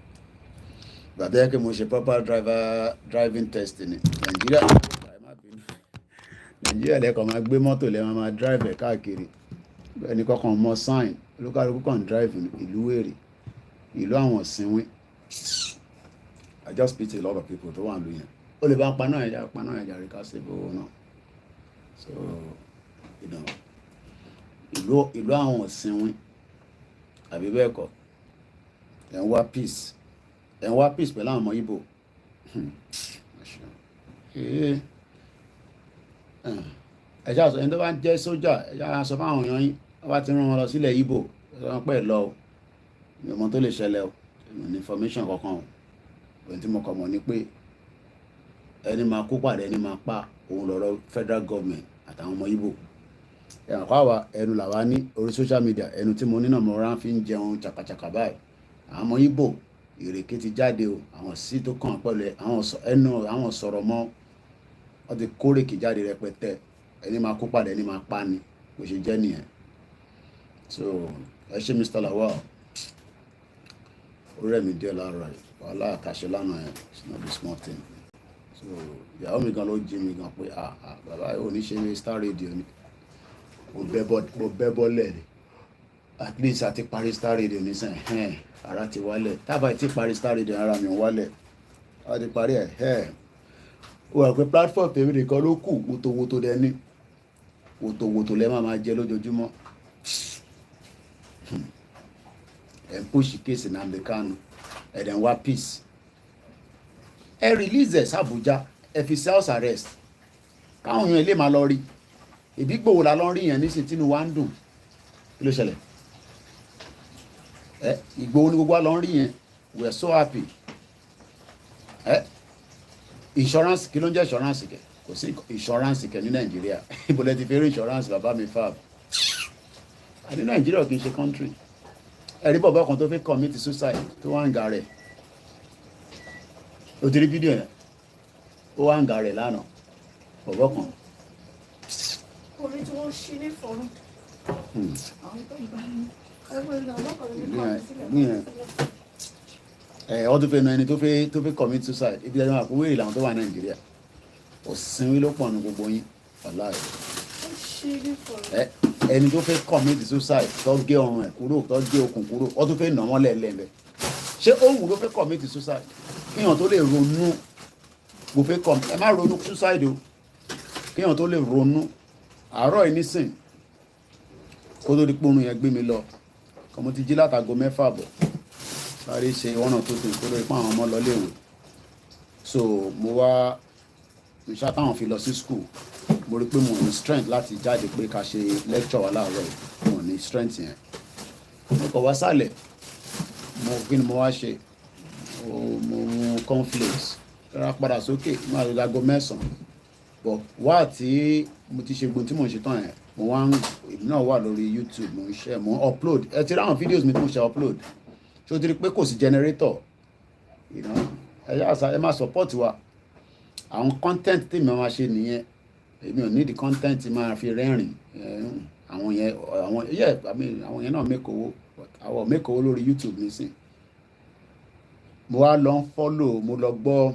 Bàtà yẹ kí mo ṣe proper driving test ní Nàìjíríà lẹ́kọ̀ọ́ máa gbé mọ́tò lẹ́wọ̀n máa drive ẹ̀ káàkiri. Ẹnì kankan mọ sign olúkálukú kan drive ìlú wèrè ìlú àwọn sínwín. I just pity a lot of people tó wà lóyún yẹn. Ó lè bá ń paná ẹja rí ká ṣe bówó náà. So ìlú àwọn sínwín àbí bẹ́ẹ̀ kọ́ ẹ̀ ń wá peace pẹ̀lú àwọn ọmọ Ìgbò. Ẹ ṣáà sọ ẹni tó bá ń jẹ́ sójà ẹ ṣáà sọ fáwọn èèyàn yín wọ́n bá ti rán wọn lọ sílẹ̀ Ìgbò wọ́n pẹ̀ lọ o ìmọ̀ tó lè ṣẹlẹ̀ o ní information kankan o ohun tí mo kọ̀ mọ̀ ni pé ẹni máa kó pàdé ẹni máa pa òun lọ́rọ̀ federal government àtàwọn ọmọ Ìgbò. Ẹ̀ràn káwa ẹnu làwa ní orí social media ẹnu tí mo ní náà mo rán fi ń jẹun chàkàchàkà báyìí. Àwọn ọmọ Ìgbò ìrèké ti jáde o àwọn sí tó kàn pẹ̀lú àwọn sọ̀rọ̀ mọ́ wọ́n ti kórèkì jáde rẹpẹtẹ ẹni máa kó padà ẹni máa pa ni bó ṣe jẹ́ nìyẹn. So ẹ ṣe Mr. Lawal ó rẹ̀ mí díẹ̀ láàárọ̀ yìí wàhálà àkàṣe lánàá yẹn it's not the small thing. So ìyàwó mi gan ló jí mi gan pé bàbá ò ní ṣe Starr radio ni mo bẹ́ bọ́lẹ̀ ni at least àti parí Starr radio nísìnyí ara ti wálẹ̀ tábà tí parí Starr radio ara mi wálẹ̀ a ti parí ẹ̀ ó wà pé platform tèmi nìkan ló kù wòtòwòtò dẹni wòtòwòtò lẹ́ máa jẹ lójoojúmọ́. Ẹ̀ ń pòṣì kéèsì Nnamdi Kanu ẹ̀ dẹ̀ ń wá peace ẹ release ẹ̀ sàbújá ẹ fi house arrest káwọn èèyàn ilé máa lọ rí ìbí gbòòwò la lọ rí yẹn nísìnyí tínú wa ń dùn kí ló ṣẹlẹ̀ Ìgbòho ní gbogbo wa lọ rí yẹn we are so happy. Insurance kí ló ń jẹ́ insurance kẹ kò sí insurance kẹ ní Nàìjíríà ibo lẹ ti fi rí insurance bàbá mi fà ní Nàìjíríà kì í ṣe country. Ẹ̀rí bọ̀bọ̀ kan tó fi commit suicide tó wá ń ga rẹ̀ o ti rí fídíò yẹn ó wá ń ga rẹ̀ lánàá bọ̀bọ̀ kan. Orí tí wọ́n ṣí ní fọ́nrán àwọn tó ń bá ní ọdún fẹ́ nu ẹni tó fẹ́ commit suicide ibi ẹni àpò wéèrè làwọn tó wà Nàìjíríà òsínwé ló pọ̀ ní gbogbo yín ọ̀la ẹ̀ ẹni tó fẹ́ commit suicide tó gé ọrùn ẹ̀ kúrò tó gé okùn kúrò ọdún fẹ́ nà wọ́n lẹ́ẹ̀lẹ́ẹ̀bẹ̀ ṣé òun ló fẹ́ commit suicide kíyàn tó lè ronú kò fẹ́ commit ẹ má ronú suicide o kíyàn tó lè ronú àárọ̀ yìí nísìn kó tó di pòrun yẹn gbé mi lọ kọ́ mo ti jí látago 6 bọ̀ sáré ṣe one or two things kó lórí pé àwọn ọmọ lọ léèwé so mo wá ìṣá táwọn fi lọ sí school mo rí pé mo ní strength láti jáde pé ká ṣe lecture wà láàárọ̀ yìí mo ní strength yẹn mo kọ̀ wá sálẹ̀ kí ni mo wá ṣe mo mu cornflakes rárá padà sókè ní àdúgbò 9 but wá tí mo ti ṣe gbogbo tí mo ń ṣe tán yẹn mo wá èmi náà wà lórí YouTube mo ń ṣe mo upload ẹ ti rí àwọn videos mi tí mo ṣe upload ṣé o ti rí pé kò sí generator ẹ máa support wa àwọn content tí mi máa ṣe nìyẹn èmi ò need content máa fi rẹ́rìn àwọn yẹn àwọn yẹn náà make owó àwọn make owó lórí YouTube nísìn mo wá lọ ń follow mo lọ gbọ́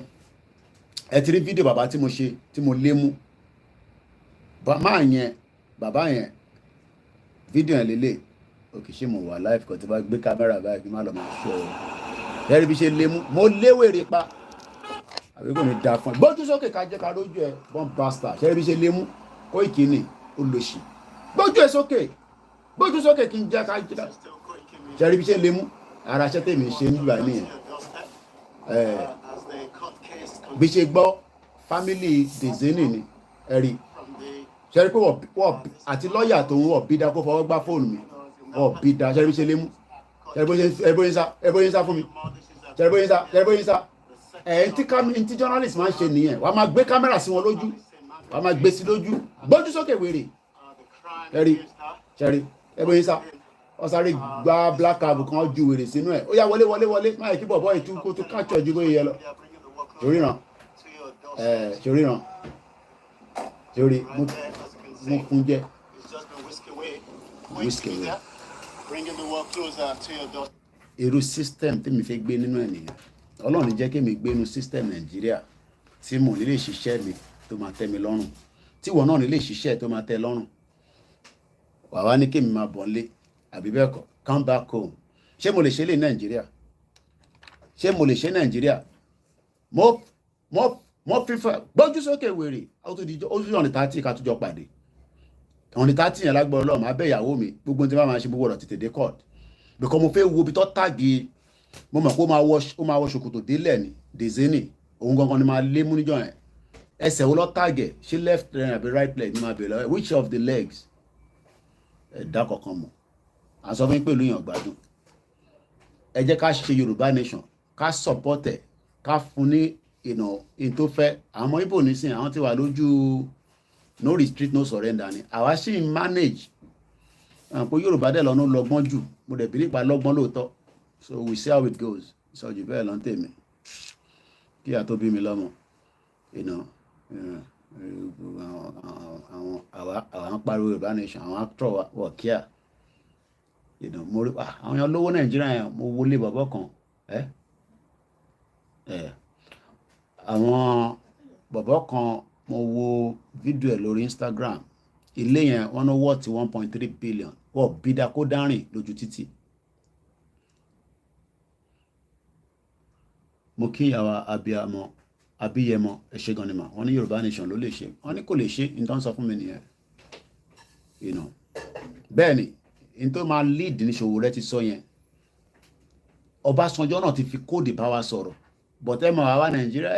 ẹ ti rí fídíò bàbá tí mo ṣe tí mo lé mú máa yẹn bàbá yẹn fídíò yẹn lélẹ̀ òkè ṣé mo wà live kan tí bá gbé kámẹ́rà báyìí kí n má lọ máa ṣọ́ ọ ẹ̀rí bí ṣe lé mú mo léwèrè pa àbí kò ní da fún ẹ gbójú sókè ká jẹ́ ká lójú ẹ bọ́n bastard ṣẹ́rí bí ṣe lé mú Koiki ni olóṣì gbójú ẹ sókè gbójú sókè kí n jẹ́ ká jẹ́ ṣẹ́rí bí ṣe lé mú ara ṣẹ́ tèmi ṣe nígbà nìyẹn bí ṣe gbọ́ family dezeni ni ẹ̀rí ṣẹ́rí pé wọ́n àti lọ́ọ̀yà tó ń wọ̀ bí dá kó fọwọ́ gbá fóònù mi wọ́n bí dá ṣẹ́rí bí ṣe lé mú ṣẹ́rí bóyá ń sá fún mi ṣẹ́rí bóyá ń sá tí journalist máa ń ṣe nìyẹn wàá máa gbé kámẹ́rà sí wọn lójú wàá máa gbé sí lójú gbójú sókè wèrè ṣẹ́rí yín sá ọ̀sáré gba black cab kan ju wèrè sínú ẹ̀ ó yá wọlé máa kí bọ̀bọ̀ ìtú kó tó káàtọ̀ ju bóyá yẹ lọ ṣoríran ṣorí mú fún jẹ́ wíṣkì wẹ̀ irú system tí mi fẹ́ gbé nínú ẹ̀ nìyẹn ọlọ́run jẹ́ kí mi gbé inú system Nàìjíríà tí mo lè ṣiṣẹ́ mi tó máa tẹ́ mi lọ́rùn tí wọ́n náà lè ṣiṣẹ́ tó máa tẹ́ lọ́rùn wà wá ní kí mi máa bọ̀ lé àbí bẹ́ẹ̀ kọ́ come back home ṣé mo lè ṣe lè Nàìjíríà ṣé mo lè ṣe Nàìjíríà mo prefer gbójú sókè wèrè ó tún ọ̀nì tààtì ká tún jọ pàdé ọ̀nì tààtì yẹn lágbọ́ ọlọ́run máa bẹ́ ìyàwó mi gbogbo tí wọ́n máa ṣe gbogbo ọ̀rọ̀ tètè dé court because mo fẹ́ wo ibi tó tàgé mo mọ̀ pé ó máa wọ ṣòkòtò délẹ̀ ní dezeni òun gangan ni máa lé mú níjọ́ yẹn ẹsẹ̀ wo lọ tàgẹ̀ ṣé left leg àbí right leg ni máa bèèrè lọ́wọ́ which of the legs ẹ̀dá kankan mọ̀ à ń sọ fún yín pẹ̀lú èèyàn gbádùn ẹ jẹ́ ká ṣe Yorùbá nation ká support ẹ̀ ká fún ní in tó fẹ́ àwọn Ìgbò nísìnyí àwọn ti wà lójú no retreat no surrender ni àwa sì ń manage pé Yorùbá dẹ̀ lọ́nà lọ́gbọ́n jù mo dẹ̀ bí nípa lọ́gbọ́n lóòótọ́ so we see how it goes ìsọjú bẹ́ẹ̀ lọ́n tèmi kí a tó bí mi lọ́mọ àwọn ń pariwo Yorùbá nation àwọn actor wọ̀ kíá mo rí àwọn èèyàn lówó Nàìjíríà yẹn mo wọlé bàbá kan àwọn bàbá kan mo wo fídíò ẹ̀ lórí Instagram ilé yẹn wọ́n ní wọ́ọ̀tì 1.3 billion wọ́n bí dá kó dárìn lójú títì. mo kí ìyàwó abiyẹmọ ẹṣẹ gan ni mà wọ́n ní Yorùbá nation ló lè ṣe wọ́n ní kò lè ṣe ní tó ń sọ fún mi nìyẹn bẹ́ẹ̀ ni ní tó máa lead ní Sowore ti sọ yẹn Ọbásanjọ́ náà ti fi kóòdì bá wa sọ̀rọ̀ bọ̀tẹ́ mọ̀ wá Nàìjíríà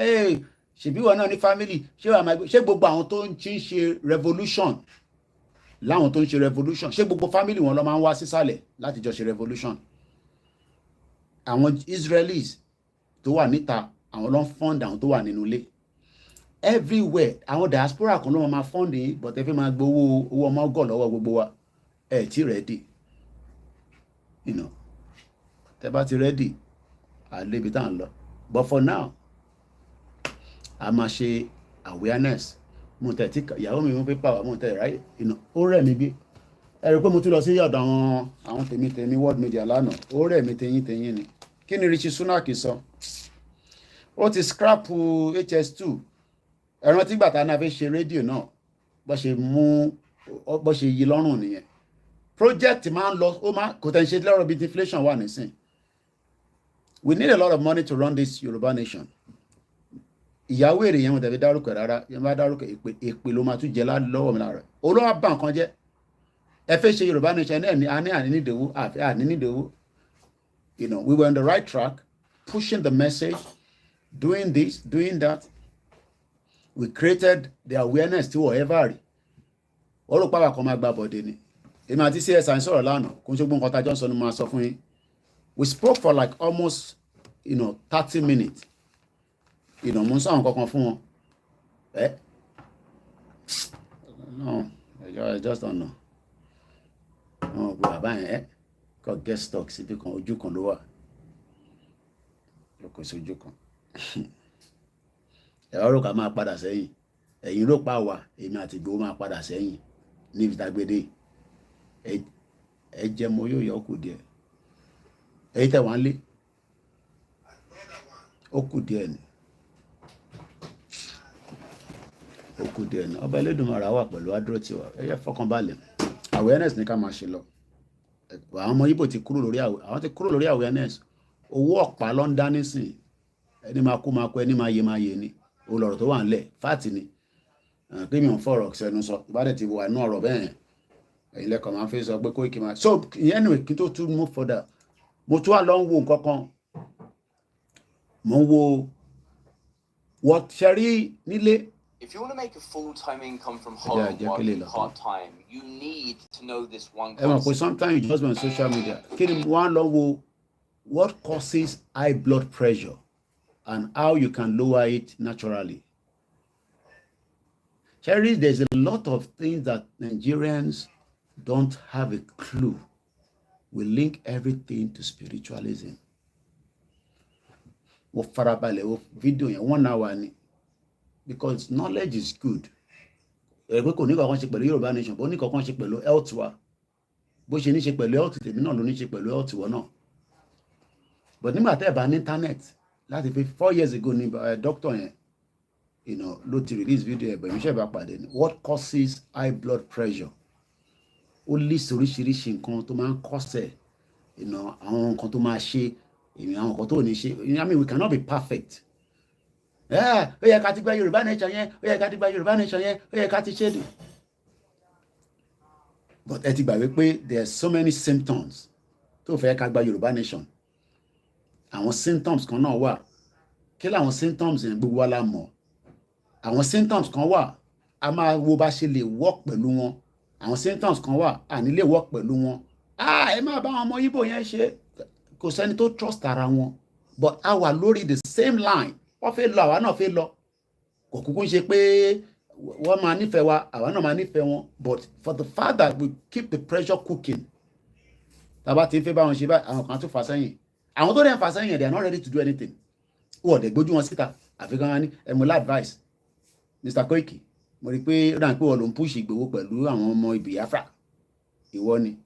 ṣèbí wọn náà ní family ṣé gbogbo àwọn tó ń ṣe revolution láwọn tó ń ṣe revolution ṣé gbogbo family wọn lọ máa ń wá sísàlẹ̀ láti jọ ṣe revolution àwọn Israelis tó wà níta àwọn ló ń fund àwọn tó wà nínú ilé everywhere àwọn diaspora kan ló máa fund yín but ẹ fẹ́ máa gbowó owó ọmọ ọgọ́ lọ́wọ́ gbogbo wa ẹ ti ready tẹ bá ti ready àlébi tá à ń lọ but for now a máa ṣe awareness mo tẹ̀ tí ìyàwó mi mú pépà wá mo tẹ̀ ráyè ó rẹ̀ mí bí ẹ rí i pé mo tún lọ sí ọ̀dọ̀ àwọn tèmi world media lánàá ó rẹ̀ mí tẹ̀yìn ni kí ni Rishi Sunak sọ ó ti scrap HS2 ẹ̀rọ tí gbàtà náà fẹ́ ṣe rédíò náà bó ṣe yí lọ́rùn nìyẹn project máa ń lọ kò tẹ̀ ń ṣe lọ́rọ̀ bíi inflation wà nísìn we need a lot of money to run this Yorùbá nation ìyàwó èrè yẹn mo tẹ̀lé dárúkọ rárá yẹn bá dárúkọ èpè ló máa tún jẹ lọ́wọ́ mi lára olówó bá nǹkan jẹ́ ẹ fẹ́ ṣe Yorùbá nation náà ní ànínídòwó ànínídòwó we were on the right track pushing the message doing this doing that we created the awareness tí wọ́n ever rí olùpá wa kan máa gba bọ̀dé ni èmi àti CSI sọ̀rọ̀ lánàá kò ń ṣe gbọ́n kọ́ta Johnson ni mo máa sọ fún yín we spoke for like almost 30 minutes mo ń sọ àwọn kankan fún wọn no I just don't know wọn gbọ́ bàbá yẹn kọ́ guest stock síbi kan ojú kan ló wà kò sí ojú kan ẹ̀rọ rò ká máa padà sẹ́yìn ẹ̀yin ló pa wá èmi àti Ìgbòho máa padà sẹ́yìn níbi tágbédé ẹ jẹ́ mo yóò yọ kù díẹ̀ èyí tẹ̀ wá ń lé ó kù díẹ̀ ni ó kù díẹ̀ ni ọba Elédùmarè wà pẹ̀lú àdúró tiwa ẹ yẹ fọkànbalẹ̀ awareness ní ká máa ṣe lọ àwọn ọmọ Ìgbò ti kúrò lórí awareness owó ọ̀pá ló ń dá nísìn ẹni máa kú ẹni máa yé ni ó lọ̀rọ̀ tó wà ńlẹ̀ fáàtì ni pé mi ò ń fọ̀rọ̀ sẹ́nu sọ ìbádẹ́ ti wà inú ọ̀rọ̀ bẹ́ẹ̀ ẹ̀yin lẹ́kọ̀ọ́ máa ń fi sọ pé Koiki máa so ìyẹn anyway kí n tó tún move further mo tún wà lọ ń wo nǹkan kan mo ń wo what ṣẹ́rí nílé. If you want to make a full-time income from home working part-time, you need to know this one concept. Sometimes you just on social media. What causes high blood pressure and how you can lower it naturally? Cherry, there's a lot of things that Nigerians don't have a clue. We link everything to spiritualism. Video 1 hour ni. Because knowledge is good. Ẹgbẹ́ kò ní kankan ṣe pẹ̀lú Yorùbá nation, bó ní kankan ṣe pẹ̀lú health wa. Bó ṣe ní ṣe pẹ̀lú health tèmi náà ló ní ṣe pẹ̀lú health wa náà. But nígbà tẹ́ ẹ̀ bá ní internet láti fi 4 years ago ní doctor yẹn ló ti release video ẹ̀ bẹ̀rẹ̀ iṣẹ́ ìbá pàdé ni what causes high blood pressure. Ó list oríṣiríṣi nǹkan tó máa ń cause àwọn nǹkan tó máa ṣe àwọn nǹkan tó ní ṣe. I mean we cannot be perfect. Ó yẹ ká ti gba Yorùbá nation yẹn ó yẹ ká ti gba Yorùbá nation yẹn ó yẹ ká ti ṣe dùn. But ẹ ti gbàgbé pé there are so many symptoms tó fẹ́ ká gba Yorùbá nation. Àwọn symptoms kan náà wà kí làwọn symptoms yẹn gbogbo wa la mọ̀. Àwọn symptoms kan wà a máa wo bá ṣe lè work pẹ̀lú wọn. Àwọn symptoms kan wà a ní lè work pẹ̀lú wọn. Ẹ máa bá àwọn ọmọ Ìgbò yẹn ṣe kò sẹ́ni tó trust ara wọn but a wà lórí the same line. Wọ́n fẹ́ lọ àwa náà fẹ́ lọ kò kúkú ṣe pé wọ́n máa nífẹ̀ẹ́ wa àwa náà máa nífẹ̀ẹ́ wọn but for the fact that we keep the pressure cooking tàbá ti ń fẹ́ bá wọn ṣe báyìí àwọn kan tún fà sẹ́yìn àwọn tó dẹ̀ ń fà sẹ́yìn they are not ready to do anything wọ́n dẹ̀ gbójú wọn síta àfikún wọn ní ẹ̀mọ́lá advice Mr. Koiki mo rí i pé ó dà pé wọ́n ló ń push Ìgbòho pẹ̀lú àwọn ọmọ Biafra ìwọ ni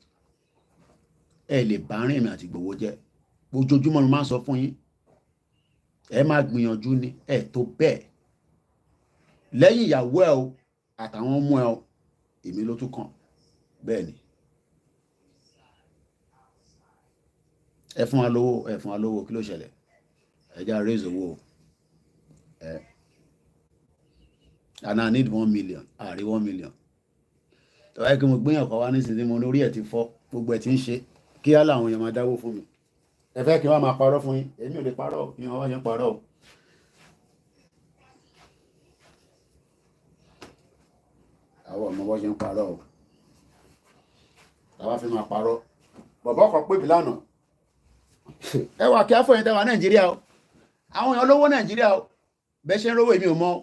ẹ lè bá rìn mi àti Ìgbòho jẹ ojoojúmọ́ ni máa ń sọ fún yín ẹ máa gbìyànjú ni ẹ tó bẹ́ẹ̀ lẹ́yìn ìyàwó ẹ o àtàwọn ọmọ ẹ o èmi ló tún kàn bẹ́ẹ̀ ni ẹ fún wa lówó kí ló ṣẹlẹ̀ ẹ já raise owó and I need 1 million àrí 1 million tó wáyé kí mo gbìyànjú kọ́ wá nísìnyí mo lórí ẹ̀ ti fọ́ gbogbo ẹ̀ ti ń ṣe kí á láwọn èèyàn máa dáwó fún mi ẹ fẹ́ kí wọ́n máa parọ́ fún yín èmi ò lè parọ́ ìyẹn wọ́n yẹn parọ́ o. àwọn ọmọ wọ́n ṣe ń parọ́ o tàwa fi máa parọ́ bàbá ọkọ̀ pé bí lánàá ẹ wà kí á fọyín tẹwà Nàìjíríà o àwọn èèyàn lówó Nàìjíríà o bẹ́ẹ̀ ṣe ń rówó èmi ò mọ̀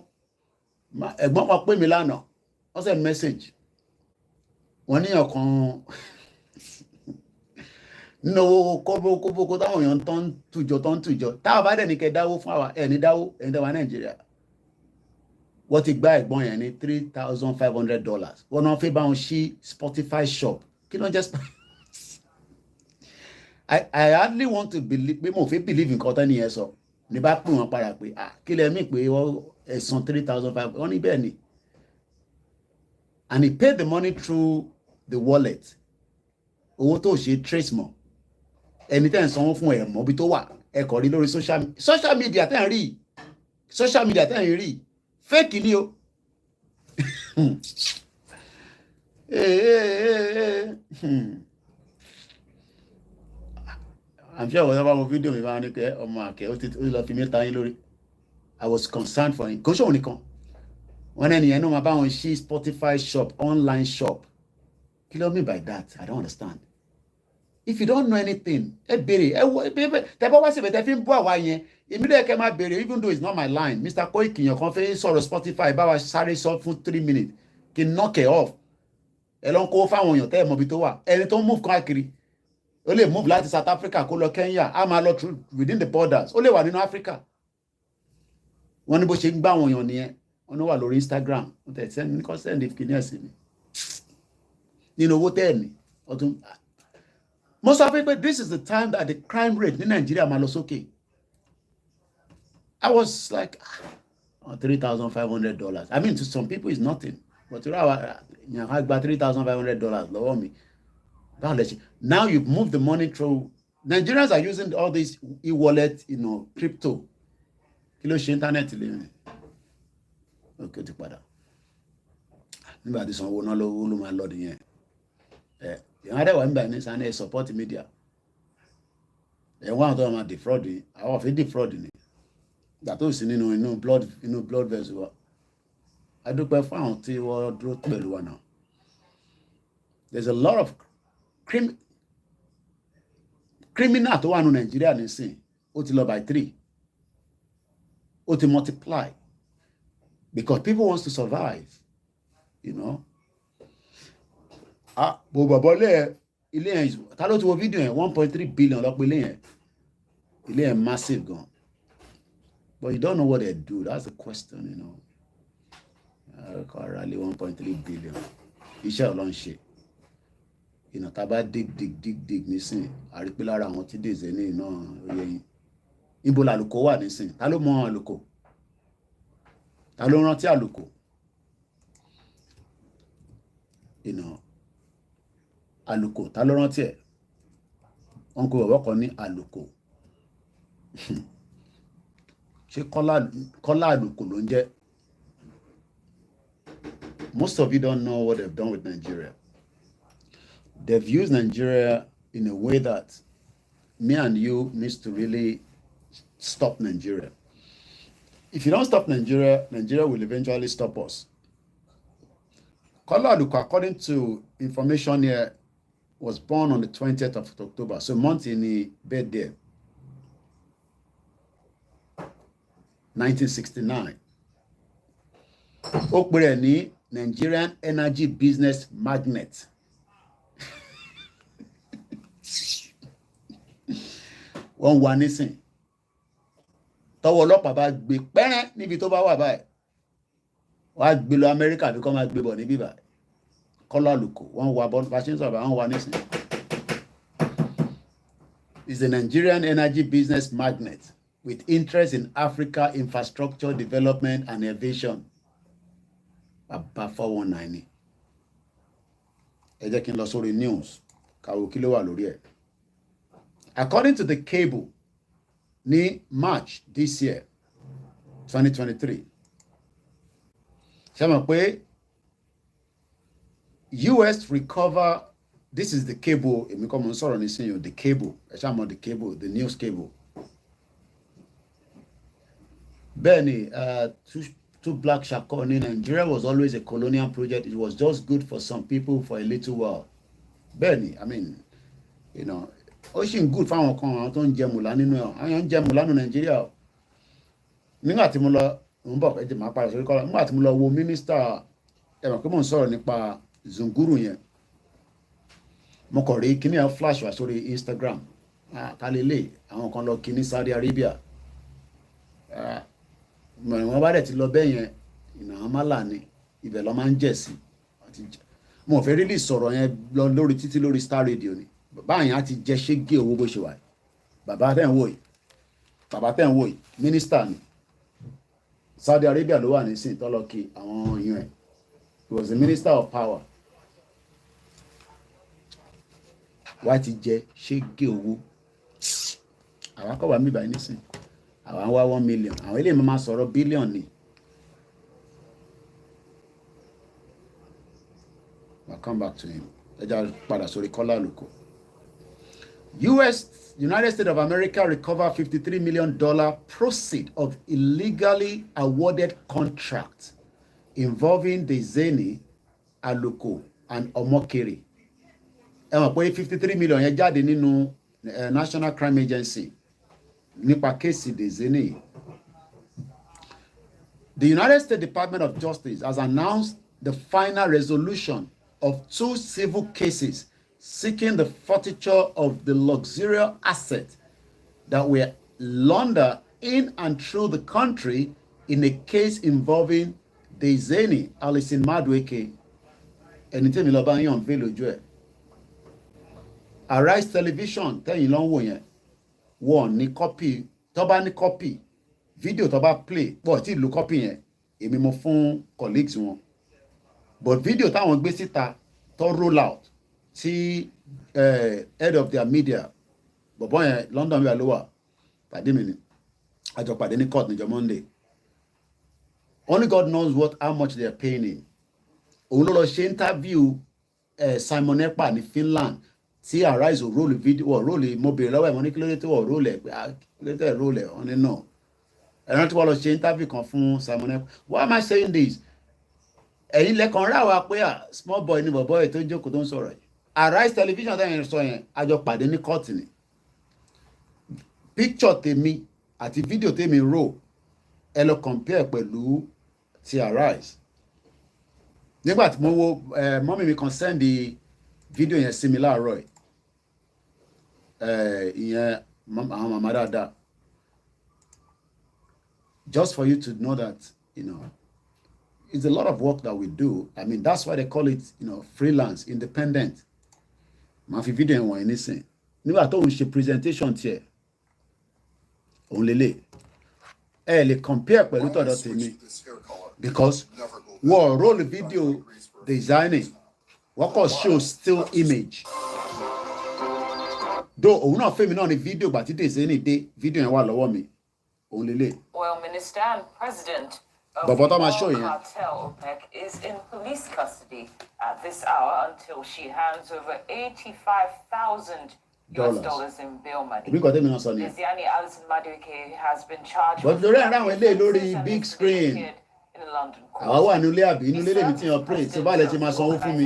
ẹ̀gbọ́n kan pè mí lánàá wọ́n send message wọ́n ní ọ̀kan nínú owó kóbókóbókó táwọn èèyàn tó ń tùjọ táwọn bá dẹ̀ ní kẹ́ dáwó fún àwa ẹ̀ ní dáwó ẹ̀ ní tẹwà Nàìjíríà wọ́n ti gba ẹ̀gbọ́n yẹn ní $3,500 wọ́n náà fẹ́ bá wọn ṣí Spotify shop kí ló ń jẹ́ I hardly want to believe pé mo fẹ́ believe nǹkan tán nìyẹn sọ ní bá pè wọ́n padà pé kí lẹ́ mí pé ẹ̀sán $3,500 wọ́n ní bẹ́ẹ̀ ni and he paid the money through the wallet owó tó ṣe trace mọ́ ẹni tẹ́ ń sanwó fún ẹ̀ mọ́ bí tó wà ẹ kọ̀ rí lórí social media tẹ́ ń rí fake ni o I'm sure wọ́n bá wo fídíò mi bá ní pé ọmọ àkẹ́ ó ti lọ fi mí ta yín lórí I was concerned for him kò ṣòwò nìkan wọ́n ní ẹnìyẹn náà máa bá wọn ṣí Spotify shop online shop kí ló mean by that I don't understand if you don't know anything ẹ béèrè ẹ wọ tẹ bá wá síbẹ̀ tẹ fi ń bọ́ àwa yẹn èmi lè kẹ́ máa béèrè even though it's not my line Mr. Koiki yàn kan fẹ́ sọ̀rọ̀ Spotify bá wa sáré sọ fún 3 minutes kí n knock it off ẹ lọ ń kó fáwọn èèyàn tẹ́ ẹ̀ mọ̀bi tó wà ẹni tó ń move káàkiri ó lè move láti South Africa kó lọ Kenya á máa lọ through within the borders ó lè wà nínú Africa wọ́n ní bó ṣe ń gbá àwọn èèyàn nìyẹn wọ́n ní wà lórí Instagram wọ́n tẹ̀ sẹ́ni ní kọ́ sẹ́ni kìíní ẹ̀sìn mi nínú owó tẹ́ẹ̀nì ọdún. Mo sọ pé this is the time that the crime rate ní Nàìjíríà máa lọ sókè. I was like $3,500. I mean, to some people it's nothing, but to you have about $3,500 lọ́wọ́ mi. Now you've moved the money through. Nigerians are using all these e-wallet, crypto. Kí ló ṣe internet lẹ́yìn. Okay, ti padà. Nígbà tí sanwó náà ló máa lọ nìyẹn. Ìyẹn adẹ́wà nígbà ní sanni support media. Ẹ̀wọ̀n àwọn tó máa defraud yìí, àwọn òfin defraud ni. Ìgbà tó sì nínú blood vessel wa. A dúpẹ́ fún àwọn tí wọ́n dúró pẹ̀lú wa náà. There's a lot of criminal tó wà ní Nàìjíríà nísìn ó ti lọ by 3 ó ti multiply because people want to survive, bó bàbá ilé yẹn ta ló ti wo fídíò yẹn 1.3 billion lọ́pọ̀ ilé yẹn massive gan, but you don't know what they do. That's the question, Rally 1.3 billion iṣẹ́ ọlọ́run ṣe. Tá bá dig nísìn àrípé lára àwọn tí dèzè ní iná oyè yìí. Ibo làlùkò wà nísìn? Ta ló mọ àlùkò? Ta ló rántí àlùkò? Àlùkò ta ló rántí ẹ̀? Wọ́n kò bọ̀bọ̀ kan ní àlùkò. Ṣé kọ́lá àlùkò ló ń jẹ́? Most of you don't know what they've done with Nigeria. They've used Nigeria in a way that me and you needs to really stop Nigeria. If you don't stop Nigeria, Nigeria will eventually stop us. Kola Aluko, according to information here, was born on the 20th of October, so a month in the birthday, 1969. Ó pè rẹ̀ ní Nigerian energy business magnate. Wọ́n wà nísìn. Tọ́wọ́ ọlọ́pàá bá gbé pẹ́rẹ́ níbi tó bá wà báyìí. Wọ́n á gbé lọ Amẹ́ríkà bí kò máa gbé bọ̀ níbí báyìí. Kola Aluko, wọ́n wà bọ́ bá ṣe ń sọ̀rọ̀ wọ́n wà nísìn. Is a Nigerian energy business magnate with interest in Africa infrastructure development and aviation. Bàbá 419 ni. Ẹ jẹ́ kí n lọ sórí news. Kàwé kí ló wà lórí ẹ̀. According to the cable, ní March this year, 2023, ṣé mọ̀ pé US recover, this is the cable, èmi kọ́ mo ń sọ̀rọ̀ nísìnyí, the cable, ẹ ṣá mọ̀ the cable, the news cable. Bẹ́ẹ̀ni, two black shako ní Nigeria was always a colonial project. It was just good for some people for a little while. Bẹ́ẹ̀ni, I mean, ó ṣì ń good fáwọn kan àwọn tó ń jẹ mùlá nínú ẹ̀, àwọn ń jẹ mùlá nínú Nàìjíríà. Nígbà tí mo lọ ń bọ̀ ẹ jẹ́ máa padà sórí kọ́lá, nígbà tí mo lọ wo mínísítà ẹ̀mọ̀ pé mò ń sọ̀rọ̀ nípa Zunguru yẹn, mo kàn rí kíní ẹ̀ flash wá sórí Instagram. Kálílé àwọn kan lọ kí ní Saudi Arabia. Wọ́n bá dẹ̀ ti lọ bẹ́ẹ̀ yẹn ìnáwó málà ni ibẹ̀ lọ máa ń jẹ̀ sí. Mo fẹ́ rí lè sọ̀rọ̀ yẹn lọ lórí títí lórí Star Radio ni. Bàbá yẹn á ti jẹ ṣégé owó bó ṣe wà. Bàbá tẹ̀ ń wò yìí mínísítà ni Saudi Arabia ló wà nísìnyí tọ́lọ́ kí àwọn èèyàn ẹ̀. He was the minister of power. Wá ti jẹ ṣégé owó. Àwa kọ́ wà mí báyìí nísìnyí. Àwa ń wá 1 million. Àwọn ilé ìmọ̀ máa sọ̀rọ̀ bílíọ̀nù ni. I'll come back to him. Ẹ já padà sórí Kola Aluko. United States of America recover $53 million proceeds of illegally awarded contract involving the Zeni, Aluko, and Omokere. Ẹ mọ̀ pé 53 million yẹn jáde nínú National Crime Agency nípa kéèsì the Zeni. The United States Department of Justice has announced the final resolution of 2 civil cases seeking the forfeiture of the luxurious assets that were laundered in and through the country in a case involving the Zeni Alison Madueke ẹni tẹ́mi lọ bá yàn fẹ́ lójú ẹ̀ Arise television tẹ́yìn ló ń wò yẹn wọ́n ní copy tó bá ní copy fídíò tó bá play pọ̀ tí ìlú copy yẹn èmi mo fún colleagues wọn but fídíò táwọn gbé síta tó roll out tí head of their media bọ̀bọ̀ yẹn London wíwá ló wà pàdé mi ni àjọ pàdé ní court níjọ́ Monday only God knows how much they are paying him òun ló lọ ṣe interview Simon Ekpa ní Finland tí Arise ò roll video wọ̀ roll mo bèrè lọ́wọ́ ẹ̀ mo ní kí ló dé tí wọ́n roll ẹ̀ pé kí ló dé tí roll ẹ̀ wọ́n ní náà ẹ̀rọ tí wọ́n lọ ṣe interview kan fún Simon Ekpa why am I saying this ẹ̀yin lẹ́kàn rà wá pé small boy ni bọ̀bọ̀ ẹ̀ tó jókòó tó ń sọ̀rọ̀ yìí Arise television tẹ́yìn sọ yẹn àjọ pàdé ní court ni picture tèmi àti video tèmi roll ẹ lọ compare pẹ̀lú ti Arise nígbà tí mo wo mọ́mí mi kan send video yẹn sí mi láàárọ̀ ìyẹn àwọn màmá dáadáa just for you to know that it's a lot of work that we do. I mean that's why they call it freelance independent màá fi video yẹn wọ̀nyí nísìn nígbà tó ń ṣe presentation tiẹ̀ òun lélẹ̀ ẹ lè compare pẹ̀lú tọ̀dọ̀ tèmi because wọ́n roll video designing wọ́n kọ́ show still image though òun náà fẹ́mi náà ní video gbà tí designing dé video yẹn wà lọ́wọ́ mi òun lélẹ̀. Oil Minister and President of the oil cartel OPEC is in police custody at this hour until she hands over $85,000 in bail money. Lisiani Alison Madueke has been charged with big screen. In a London court. Àwa wà ní ilé àbí inú ilé mi tí yan pray so bá lè ti máa sanwó fún mi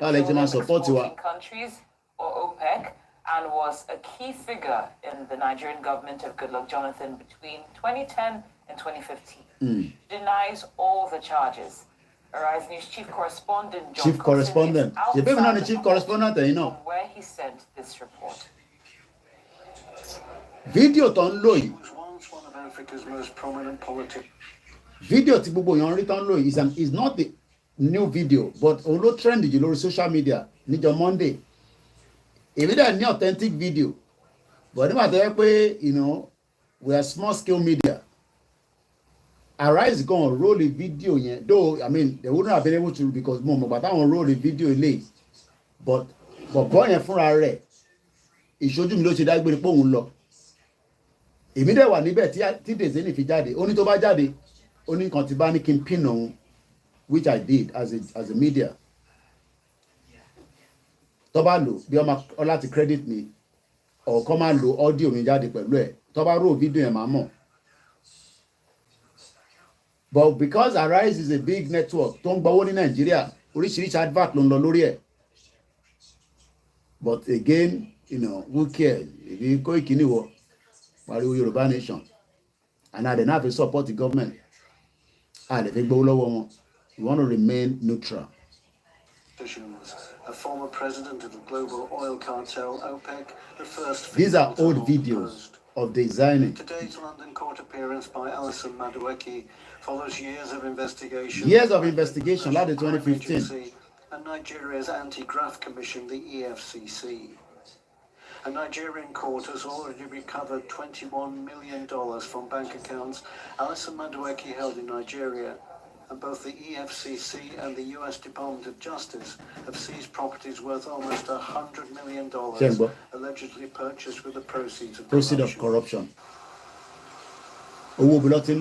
bá lè ti máa support wa. Countries or OPEC and was a key figure in the Nigerian government of Goodluck Jonathan between 2010 and 2015. She denies all the charges. Arise News chief correspondent John Chief correspondent. Ṣèbí mi náà ni chief correspondent ẹ̀yin náà. Where he sent this report. Fídíò tó ń lò yìí. One of Africa's most prominent politicians. Video tí gbogbo èèyàn rí tán lò yìí is not the new video but òun ló trend jù lórí social media níjọ́ Monday èmi dẹ̀ ní authentic video but nígbà tó yẹ pé we are small scale media Arise gan roll the video yẹn though I mean they wouldn't have been able to because mo mọ̀ bàtà wọn roll the video ilé but bọ̀bọ̀ yẹn fúnra rẹ̀ ìṣojú mi ló ṣe dágbére pé òun lọ èmi dẹ̀ wà níbẹ̀ tí Dezeni fi jáde ó ní tó bá jáde ó ní nǹkan tí bá ní kí n pin òun which I did as a media tó bá lò bí ọmọ láti credit mi ọ̀kan máa lo audio mi jáde pẹ̀lú ẹ̀ tó bá rò video yẹn máa mọ̀ but because Arise is a big network tó ń gbowó ní Nàìjíríà oríṣiríṣi advert ló ń lọ lórí ẹ̀ but again who cares ìbí Koiki ni wọ pariwo Yorùbá nation and I dey now support the government and if gbowó lọ́wọ́ wọn we want to remain neutral. A former president of the global oil cartel OPEC, the first. These are old videos of designing. Today's London court appearance by Alison Madueke follows years of investigation. Years of investigation, like the 2015. And Nigeria's anti-graft commission, the EFCC. A Nigerian court has already recovered $21 million from bank accounts Alison Madueke held in Nigeria. And both the EFCC and the US Department of Justice have seized properties worth almost $100 million, allegedly purchased with the proceeds of corruption. Evidence in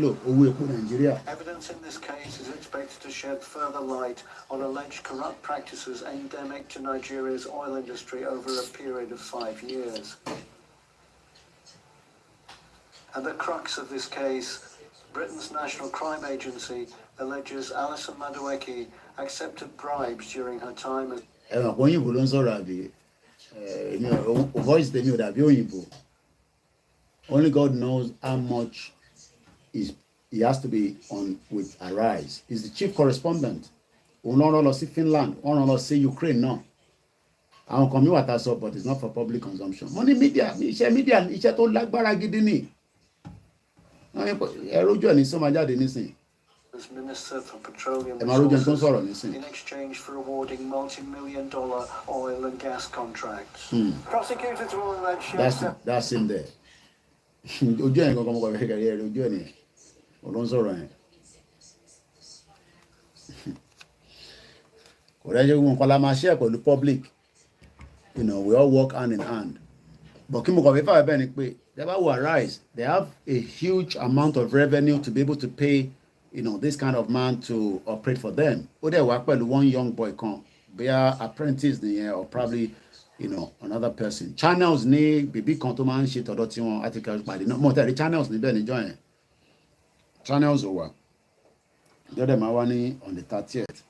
this case is expected to shed further light on alleged corrupt practices endemic to Nigeria's oil industry over a period of 5 years. And the crux of this case, Britain's National Crime Agency alleges Alison Madueke accepted bribes during her time as... Only God knows how much he has to be on with Arise. He's the chief correspondent. Only see Finland, only see Ukraine now. I don't come what I saw, but it's not for public consumption. Money media, iṣẹ́ media, iṣẹ́ tó lágbára gidi ni. ẹrójú ẹ̀ ní sọ́mọ jáde nísìn. As Minister for Petroleum Resources in exchange for awarding multi-million-dollar oil and gas contracts. Prosecutors will allege that's in there. Ojú ẹ̀ nǹkan kan mọ̀ kọ̀ kẹ̀kẹ́ rẹ̀ ojú ẹ̀ nìyẹn. Ló ń sọ̀rọ̀ yẹn. Kò rẹ́jọ́ gbogbo nǹkan la máa share pẹ̀lú public. You know, we all work hand in hand. But kí mo kàn fẹ́ fà bẹ́ẹ̀ ni pé they will arise. They have a huge amount of revenue to be able to pay, you know, this kind of man to operate for them. Ó dẹ̀ wá pẹ̀lú one young boy kan, bóyá apprentice nìyẹn or probably, you know, another person. Channels ní bìbí kan tó máa ń ṣe tọ̀dọ̀ tí wọn àti kẹrìpàdé náà. Mo tẹ̀lé channels níbẹ̀ níjọ́ yẹn. Channels ò wà. Ìjọ́ dẹ̀ máa wá ní on the 30th.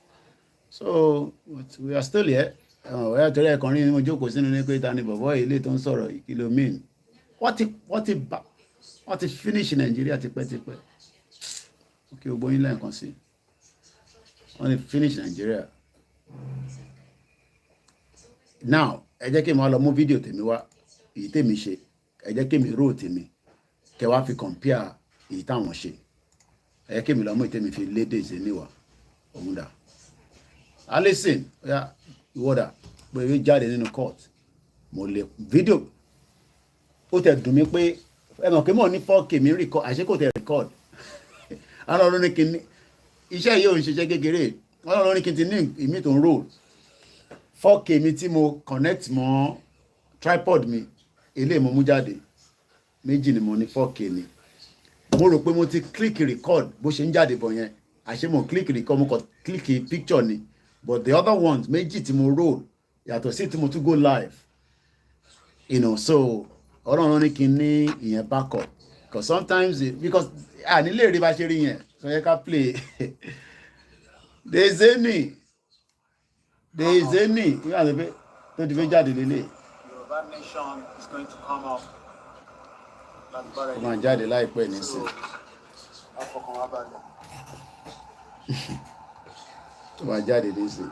So we are still here. Ẹ torí ẹ̀kan rí ni mo jókòó sínú ní pé ta ni bọ̀bọ̀ ilé tó ń sọ̀rọ̀ kí ló mean. Wọ́n ti finish Nàìjíríà tipẹ́tipẹ́. Okay, o gbóyin lẹ́ẹ̀kan sí. Wọ́n ti finish Nàìjíríà. Now, ẹ jẹ́ kí n máa lọ mú fídíò tèmi wá, èyí tèmi ṣe. Ẹ jẹ́ kí mi rò tèmi. Kẹ wá fi compare èyí táwọn ṣe. Ẹ jẹ́ kí mi lọ mú ìtèmi fi lédè ṣe níwà. Òun dà. Listen, ìwọ́dà pé jáde nínú court. Mo lè fídíò. Ó tẹ̀ dùn mí pé ẹ mọ̀ pé mo ní 4K mi record, àṣé kò tẹ̀ record. Ọlọ́run ní kí n ní iṣẹ́ yìí ò ń ṣiṣẹ́ kékeré. Ọlọ́run ní kí n ti ní ìmí tó ń roll 4K mi tí mo connect mọ́ tripod mi eléyìí mo mú jáde méjì ni mo ní 4K ni mo rò pé mo ti click record bó ṣe ń jáde bọ̀ yẹn àṣé mo click record mo kàn click picture ni but the other ones méjì tí mo roll yàtọ̀ sí tí mo tún go live, you know, so Ọlọ́run ní kí n ní ìyẹn backup because sometimes because nílé rí bá ṣe rí yẹn so yẹ ká play dezeni wíwá lè fẹ́ tó ti fẹ́ jáde lélẹ̀. Yorùbá nation is going to come up. Ó máa jáde láìpẹ́ nísìn. Ó máa jáde nísìn.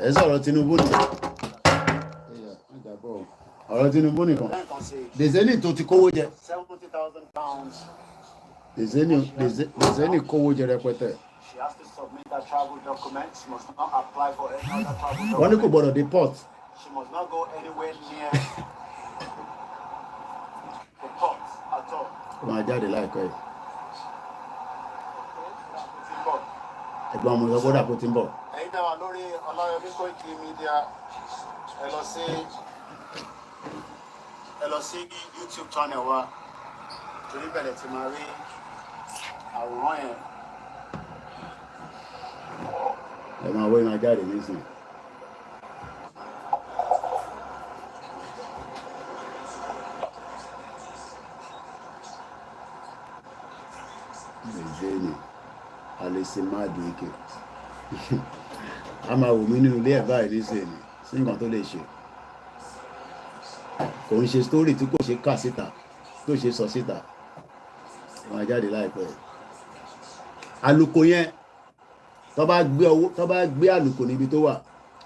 Ẹ sọ̀rọ̀ Tinubu nìkan. Ọ̀rọ̀ Tinubu nìkan. Dezeni tó ti kówó jẹ. Dezeni kówó jẹ rẹpẹtẹ. She has to submit her travel documents. She must not apply for any other travel documents. Wọ́n ní kò gbọ́dọ̀ deport. She must not go anywhere near the port at all. Ó máa jáde láìpẹ́ yìí. Ẹ̀gbọ́n ọmọ ìsọ̀kọ́ dà kó ti ń bọ̀. Ẹ̀yin náà wà lórí Olayomi Koiki Media. Ẹ lọ sí YouTube channel wa. Torí bẹ̀rẹ̀ tí máa rí àwòrán yẹn. Ẹ máa wọ́ ìmọ̀ jáde nísìnyí. Dezeni alẹ́sẹ̀ máa dùn ike. A máa wò mí nínú ilé ẹ̀ báyìí nísìnyí sí nǹkan tó lè ṣe. Kò ń ṣe story tí kò ṣe kà síta tó ṣe sọ síta. Ẹ máa jáde láìpẹ́. Àlùkò yẹn tó bá gbé àlùkò níbi tó wà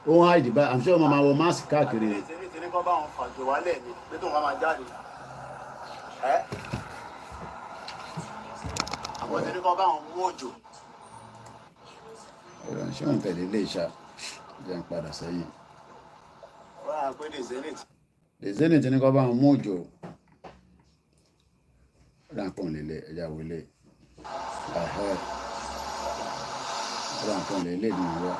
ó ń hide báyìí I'm sure ọmọ máa wọ máàsì káàkiri rẹ̀. Tèmi kọ́ bá wọn fàjọ wálẹ̀ ni pé tóun bá máa jáde. Àwọn tèmi kọ́ bá wọn mú òjò. Ọ̀rọ̀ ṣé òun tẹ̀lé ilé iṣẹ́ jẹ́ ń padà sẹ́yìn. Wọ́n á pé Dezeni tí ní kọ́ bá wọn mú òjò. Ráńpọ̀ lélẹ̀ ẹja wọlé. Ọ̀rọ̀ nǹkan lè lè dùn wá.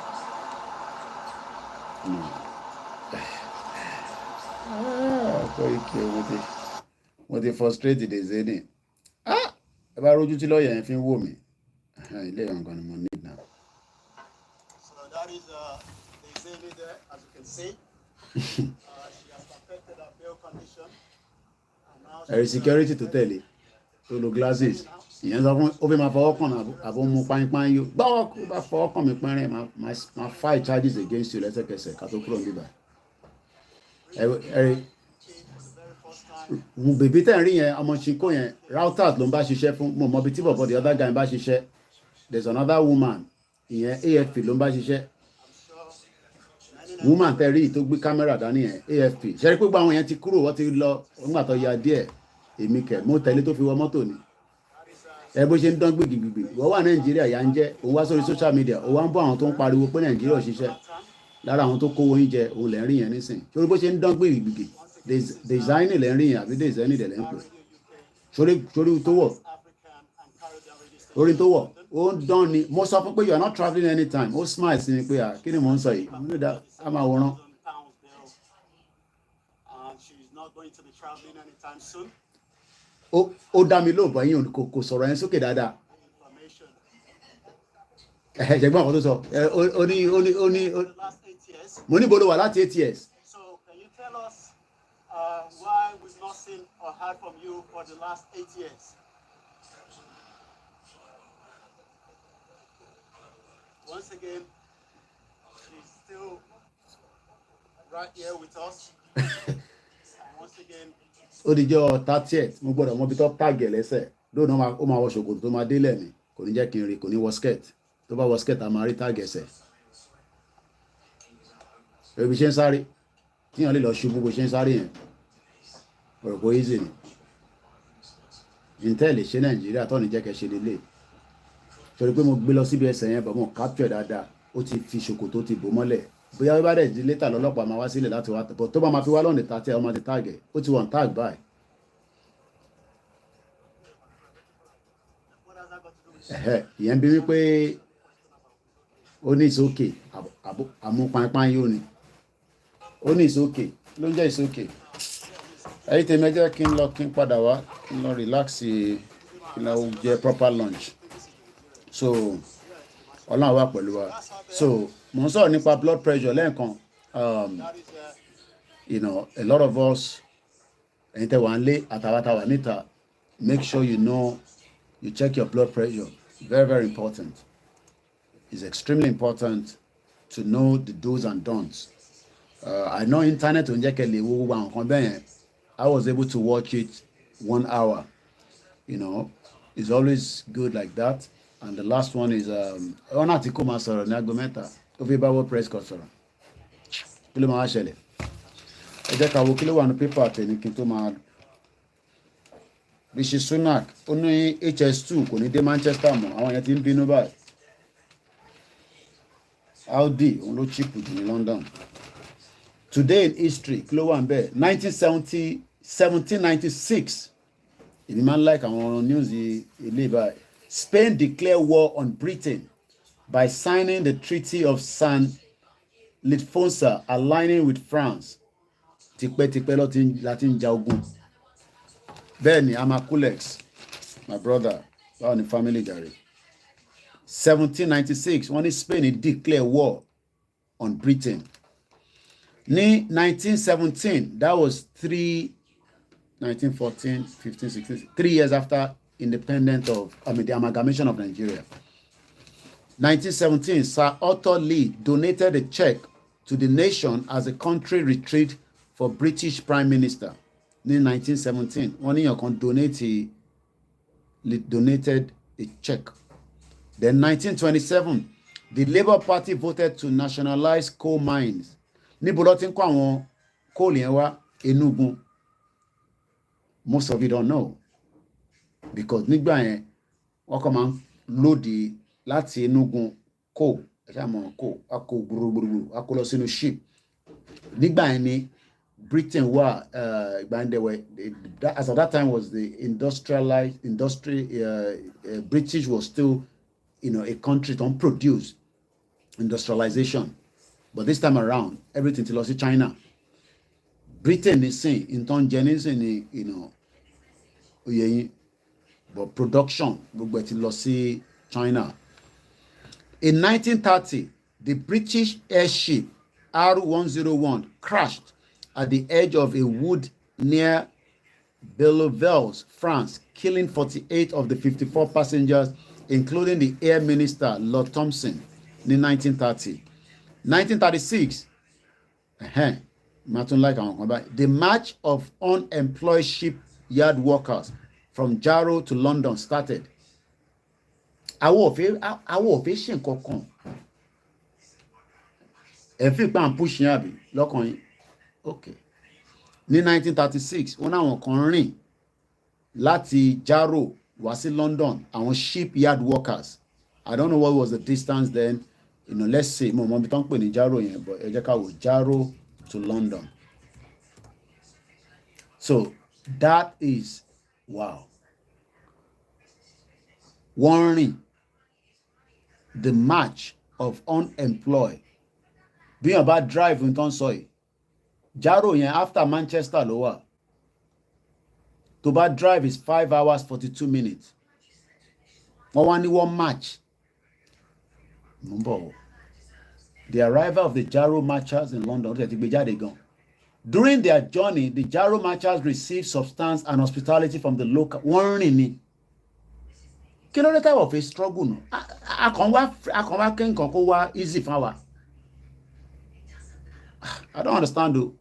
Koiki mo ti frustrate Dezeni. Ẹ bá rójú tí lọ́ọ̀yà yẹn fi ń wò mí. Ilé ìyọ̀ǹkan ni mo need now. So that is Dezeni there, as you can see. She has perfected her bail condition. Ẹ̀rí security tó tẹ̀lé tó lo glasses. Ìyẹn sọ fún ó fi máa fọwọ́ kàn àbò mu páínpáín yóò gbọ́wọ́ kó bá fọwọ́ kàn mí pẹ́rẹ́ máa file charges against you lẹ́sẹ̀kẹsẹ̀ ká tó kúrò níbà. Bèbí tẹ̀ ń rí yẹn ọmọ ṣìnkó yẹn routers ló ń bá ṣiṣẹ́ fún mo mọ ibi tí bọ̀bọ̀ the other guy ń bá ṣiṣẹ́ there's another woman ìyẹn AFP ló ń bá ṣiṣẹ́ woman tẹ̀ rí tó gbé kámẹ́rà dání yẹn AFP ṣẹ́rí pé gbogbo àwọn yẹn ti kúrò wọ́n ti lọ nígbà tó ya díẹ̀ èmi kẹ̀ mo tẹ̀lé tó fi wọ mọ́tò ni ẹ bó ṣe ń dán gbìgbìgbì wọ́n wà Nàìjíríà yà ń jẹ́ òun wá sórí social media òun wá ń bọ́ àwọn tó ń pariwo pé Nàìjíríà ò ṣiṣẹ́ lára àwọn tó kówó oúnjẹ òun lẹ́ ń rí yẹn nísìn sórí bó ṣe ń dán gbìgbìgbì designing lẹ́ ń rí yẹn àbí designing dẹ̀ lẹ́ ń pè sórí tó wọ̀ orí tó wọ̀ ó ń dán ni mo sọ fún pé you are not travelling anytime ó smile sí ni pé kí ni mò ń sọ yìí mo ní da á máa wòran. Ó dá mi lóòbọ̀ yín kò sọ̀rọ̀ yẹn sókè dáadáa ṣẹ̀gbọ́n àwọn tó sọ mo ní bolo wà láti 8 years. So can you tell us why we've not seen or heard from you for the last 8 years? Once again, she's still right here with us. And once again, ó dijọ́ 30th mo gbọ́dọ̀ mọ ibi tó tàgẹ̀ lẹ́sẹ̀ lónà ó máa wọ ṣòkòtò tó máa délẹ̀ mi kò ní jẹ́ kí n rí kò ní wọ skirt tó bá wọ skirt a máa rí tàgẹ̀ ẹsẹ̀ ebi ṣe ń sáré tíyàn lè lọ ṣubú bó ṣe ń sáré yẹn ọ̀rọ̀ kò easy ni intel ṣe Nàìjíríà tó ní jẹ́ kẹ́ ṣe lélẹ̀ sọ̀rọ̀ pé mo gbé lọ síbi ẹsẹ̀ yẹn bọ̀ mo capture dáadáa ó ti fi ṣòkòtò ti bò mọ́lẹ̀ bóyá wíwá dẹ̀ di létà lọ́lọ́pàá máa wá sílẹ̀ láti wá bọ̀ tó bá máa fi wá lọ́nà tàtí ọmọ ti tàgẹ̀ ó ti wọ̀n tag báyìí. ìyẹn bí wípé ó ní ìsókè àmúpanpán yóò ní ó ní ìsókè ló ń jẹ́ ìsókè ẹ̀yìn tèmi ẹ jẹ́ kí n lọ kí n padà wá kí n lọ relax kí n lọ jẹ proper lunch so ọlọ́run wà pẹ̀lú wa so mo ń sọ̀rọ̀ nípa blood pressure lẹ́ẹ̀kan you know a lot of us ẹ̀yin tẹ́ wà ń lé àtàwátàwà níta make sure you know you check your blood pressure very very important it's extremely important to know the do's and don'ts I know internet ò ń jẹ́ kẹ́ lè wo gbogbo àwọn kan bẹ́ẹ̀ yẹn I was able to watch it 1 hour you know it's always good like that and the last one is ọ̀nà àti kò máa sọ̀rọ̀ ní aago mẹ́ta ó fi báwọ̀ press kan sọ̀rọ̀ kí ló máa wá ṣẹlẹ̀ ẹ jẹ́ ká wo kí ló wà ní pépà tẹ̀lé kí n tó máa Rishi Sunak ó ní HS2 kò ní dé Manchester mọ́ àwọn yẹn ti ń bínú báyìí Audi òun ló cheap jù ní London today in history kí ló wà ń bẹ̀ 1796 èmi máa ń like àwọn news ilé báyìí Spain declare war on Britain by signing the Treaty of San Ildefonso aligning with France tipẹ́tipẹ́ láti ń ja ogun bẹ́ẹ̀ ni Amakulex my brother báwo ni family jàre 1796 wọ́n ní Spain declare war on Britain ní 1917 that was 1914 15 16 3 years after independence of the amalgamation of Nigeria 1917 Sir Arthur Lee donated a check to the nation as the country retreat for British Prime Minister ní 1917 wọ́n níyàn kan donated a check. Then 1927 the Labour Party voted to nationalize coal mines níbo ló ti ń kó àwọn coal yẹn wá Enugu most of you don't know because nígbà yẹn wọ́n kàn máa ń lòdì láti Enugu coal ẹ̀ṣẹ̀ àmọ́ coal a kó gbúrúgbúrú a kó lọ sínú ship nígbà yẹn ni Britain were as at that time was the British was still a country to produce industrialization but this time around everything ti lọ sí China Britain nísìn nǹkan jẹ nísìn ni oyè yín but production gbogbo ẹ̀ ti lọ sí China. In 1930 the British airship R101 crashed at the edge of a wood near Belleville, France, killing 48 of the 54 passengers, including the Air Minister, Lord Thompson, in 1930. 1936, the march of unemployed shipyard workers from Jaro to London started. Àwọn òfin ṣe nǹkan kan. Ẹ fi pa n push yẹn àbí lọ́kàn yín. Okay. Ní 1936, wọ́n náwọn kan rìn láti Jaro wá sí London, àwọn shipyard workers. I don't know what was the distance then. Let's say mo mọ bí tán pè ní Jaro yẹn, but ẹ jẹ́ ká wò Jaro to London. So that is wow. Warning, the march of unemployed. Bí wọ́n bá drive n tán sọ yìí, Jaro yẹn after Manchester ló wà. Tó bá drive is 5 hours 42 minutes. Wọ́n wá ní one march. The arrival of the Jaro marchers in London, ó ti gbé jáde gan. During their journey, the Jaro marchers received substance and hospitality from the local. Wọ́n rìn ni. Kí ló dé táwọn fi struggle nù? Akàn wá kí nǹkan kó wá easy fún wa. I don't understand though.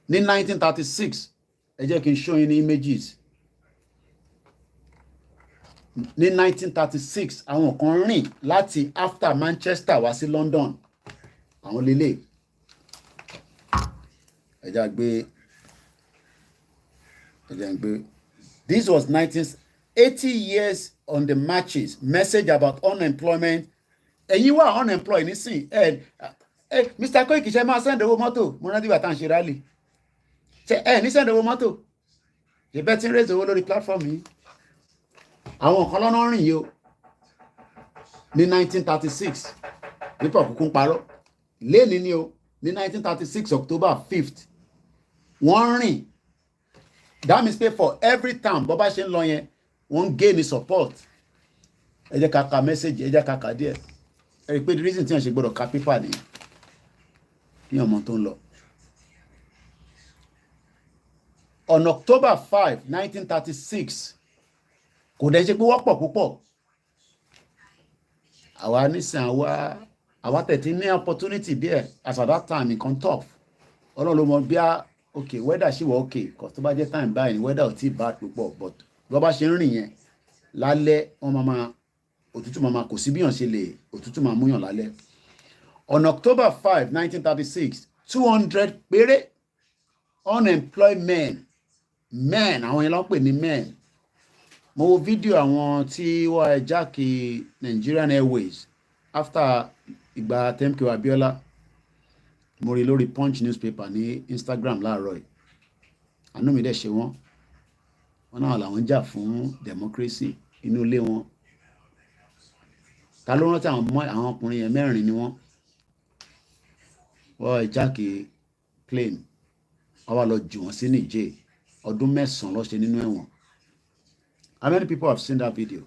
Ní 1936, ẹ jẹ́ kí n show you ní images. Ní 1936, àwọn kan rìn láti after Manchester wá sí London. Àwọn lélẹ̀. Ẹ jẹ́ gbé. This was 80 years on the marches. Message about unemployment. Ẹ̀yin wà unemployed nísìn. Mr. Koiki ṣe máa send owó mọ́tò. Mo rántí ìgbà tá à ń ṣe rally. Ṣé ní send owó mọ́tò? Ṣé bẹ́ẹ̀ tí ń raise owó lórí platform yìí? Àwọn kan lọ́nà rìn yìí o. Ní 1936. Nípa òkùnkùn parọ́. Léèní ni o. Ní 1936 October 5th. Wọ́n rìn. That means pay for every time bó bá ṣe ń lọ yẹn. Wọ́n gain ní support. Ẹ jẹ́ ká ka message, ẹ jẹ́ ká ka díẹ̀. Ẹ rí pé the reason tí wọ́n ṣe gbọ́dọ̀ ka paper ni ní ọmọ tó ń lọ. On October 5, 1936, kò dẹ̀ ṣe pé wọ́pọ̀ púpọ̀. Àwa nísìn àwa tẹ̀tí ní opportunity díẹ̀ as at that time nǹkan tough. Ọlọ́run ló mọ bí okay weather ṣì wà okay kò tó bá jẹ́ time báyìí ni weather ò tí bad púpọ̀ but bí wọ́n bá ṣe ń rìn yẹn lálẹ́ wọ́n máa òtútù máa kò sí bí yàn ṣe lè òtútù máa múyàn lálẹ́. On October 5, 1936, 200 péré unemployed men àwọn yẹn ló ń pè ní men. Mo wo fídíò àwọn tí wọ́n jákè Nigerian Airways after ìgbà Temke Abiola. Mo rí lórí Punch newspaper ní Instagram láàárọ̀ yìí. Àánú mi dẹ̀ ṣe wọ́n náà làwọn jà fún democracy inú ilé wọn. Ta ló rántí àwọn ọkùnrin yẹn mẹ́rin ni wọ́n jákè plane wọ́n wá lọ jù wọ́n sí Niger ọdún 9 ló ṣe nínú ẹ̀wọ̀n. How many people have seen that video?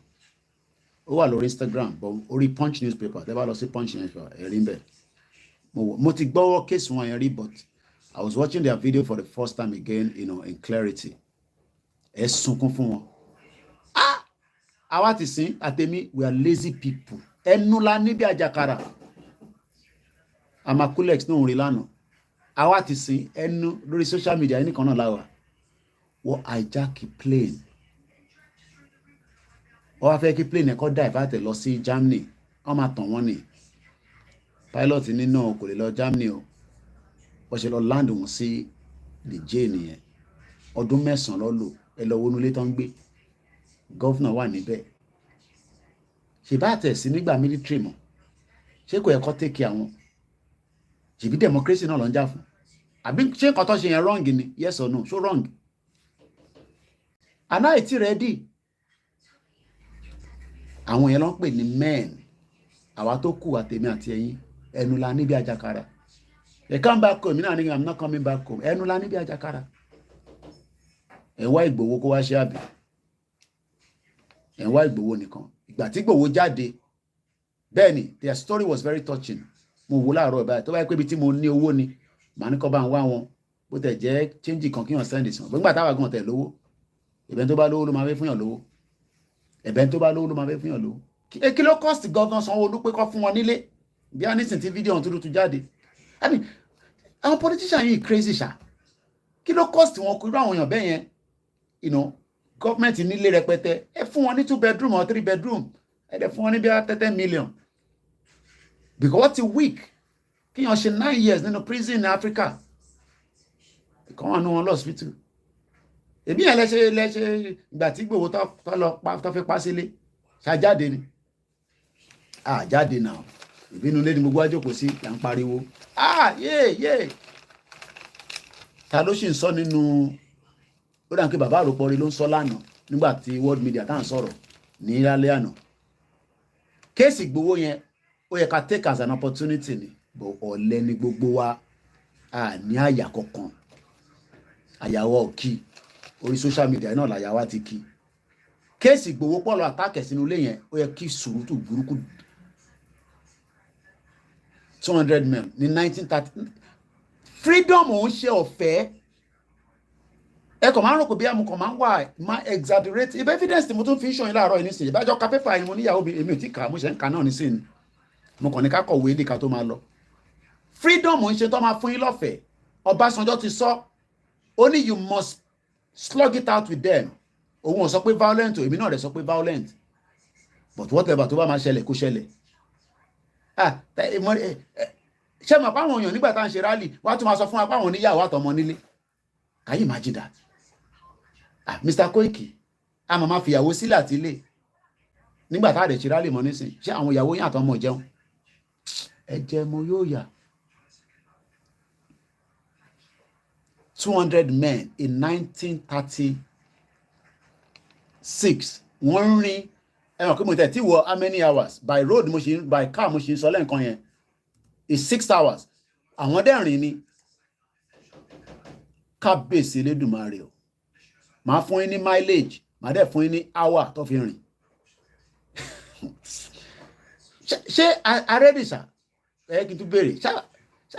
Ó wà lórí Instagram but orí Punch newspaper tẹ́ bá lọ sí Punch newspaper ẹ̀rí ń bẹ̀. Mo ti gbọ́wọ́ case wọn yẹn rí but I was watching their video for the first time again in clarity. Ẹ sunkún fún wọn. Àwa ti sìn àtẹ̀mí we are lazy people. Ẹnu la níbi àjàkárà. Amakulex náà ń rí lánàá. Àwa ti sìn ẹnu lórí social media ẹni kan náà láwà. Wọ́n hijack plane. Wọ́n wá fẹ́ kí plane ẹ̀kọ́ divert lọ sí Germany. Wọ́n máa tàn wọ́n ni. Pilot ní náà kò lè lọ Germany o. Wọ́n ṣe lọ land wọn sí Niger nìyẹn. Ọdún 9 ló lò. Ẹ lọ wọnú ilé tó ń gbé. Gọ́fúnà wà níbẹ̀. Ṣé bá tẹ̀ sí nígbà military mọ̀? Ṣé kò yẹ kó take care àwọn? Ṣèbí democracy náà ló ń jà fún? Àbí ṣé nǹkan tó ṣe yẹn wrong ni? Yes or no? So wrong. Àná ìtì ready. Àwọn yẹn ló ń pè ní men. Àwa tó kù àtèmi àti ẹ̀yin ẹnu la níbi àjàkárà. They come back home. I'm not coming back home. Ẹnu la níbi àjàkárà. Ẹ wá Ìgbòho kó wá ṣe àbí. Ẹ wá Ìgbòho nìkan. Ìgbà tí Ìgbòho jáde bẹ́ẹ̀ ni their story was very touching. Mo wò láàárọ̀ báyìí tó bá yẹ pé ibi tí mo ní owó ni màá ní kó bá ń wá wọn bó tẹ̀ jẹ́ change kan kí wọ́n send it. Nígbà táwa gan tẹ̀ lówó ẹ̀bẹ̀ tó bá lówó ló máa fẹ́ fún yàn lówó. Ẹ̀bẹ̀ tó bá lówó ló máa fẹ́ fún yàn lówó. Kí ló cost Governor Sanwó-Olú pé kó fún wọn nílé bí a nísìn tí fídíò ọ̀hún tuntun jáde. I mean àwọn politician yìí crazy ṣá. Kí ló cost wọn kúrò àwọn èèyàn bẹ́ẹ̀ yẹn government nílé rẹpẹtẹ ẹ fún wọn ní 2 bedroom or 3 bedroom ẹ dẹ̀ fún wọn ní bí i 10 million because what's a week kí yàn ṣe 9 years nínú prison in Africa ìkan wà ní wọn lọ́sibítù èmi yẹn lẹ́ṣẹ̀ ìgbà tí Ìgbòho tó fi pa sílé ṣàjáde ni àjáde náà ìbínú ilé ni gbogbo àjòkó sí là ń pariwo yé ta ló sì ń sọ nínú ó dà ń pé bàbá àròpọ̀ rí ló ń sọ lánàá nígbà tí world media tá à ń sọ̀rọ̀ ní lálẹ́ àná kéèsì Ìgbòho yẹn ó yẹ ká take as an opportunity ni bò ọ̀lẹ ni gbogbo wa ní àyà kankan àyàwó òkì orí social media náà làyàwó ti kí kéèsì Ìgbòho pọ̀lọ̀ àtàkẹ́ sínú ilé yẹn ó yẹ kí sùúrùtù burúkú 200 men ní 1930 freedom òun ṣe ọ̀fẹ́ ẹ kàn máa ń rò pé bí àmú kan máa ń wà máa exaggerate if evidence tí mo tún fi ń ṣọyìn láàárọ̀ yìí nísìnyí ìbájọ́ ka pépà yìí mo níyàwó èmi ò tí kà á mo ṣe ń kà náà nísìnyí mo kàn ní ká kọ̀wé èdè ká tó máa lọ freedom òun ṣe tó máa fún yín lọ́fẹ̀ẹ́ Ọbásanjọ́ ti sọ ó ní you must slug it out with them òun ò sọ pé violent èmi náà rẹ̀ sọ pé violent but whatever tó bá máa ṣẹlẹ̀ kó ṣẹlẹ̀ ṣé mo àpáwọn èèyàn nígbà tá à ń ṣe rally wá tún máa sọ fún wa páwọn oníyàwó àtọmọ nílé can you imagine that Mr. Koiki a máa fi ìyàwó sílẹ̀ àti ilé nígbà tá à dẹ̀ ṣe rally mọ́ nísìn ṣé àwọn ìyàwó yín àtọmọ jẹun ẹ̀jẹ̀ mo yóò yà 200 men in 1936 wọ́n rin ẹ̀wọ̀n kí mo tẹ̀ tí wọ how many hours by road by car mo ṣe ń sọ lẹ́ǹkan yẹn is 6 hours àwọn dẹ́rìn ni kábíyèsí Elédùmarè o máa fún yín ní mileage máa dẹ̀ fún yín ní hour tó fi rìn ṣé arẹ́dìṣà kí n tún béèrè ṣé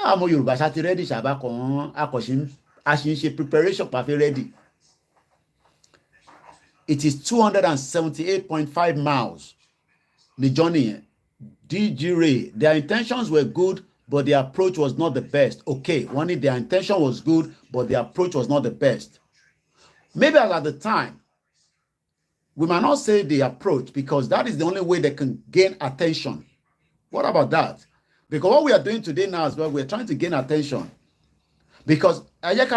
àwọn ọmọ Yorùbá ṣá ti rẹ́dìṣà bá kàn akọ̀ṣin àṣìṣe preparation pàfẹ́ ready. It is 278.5 miles. The journey. DG Ray, their intentions were good, but the approach was not the best. Okay, their intention was good, but the approach was not the best. Maybe at the time, we might not say the approach because that is the only way they can gain attention. What about that? Because what we are doing today now is well, we're trying to gain attention. Because as at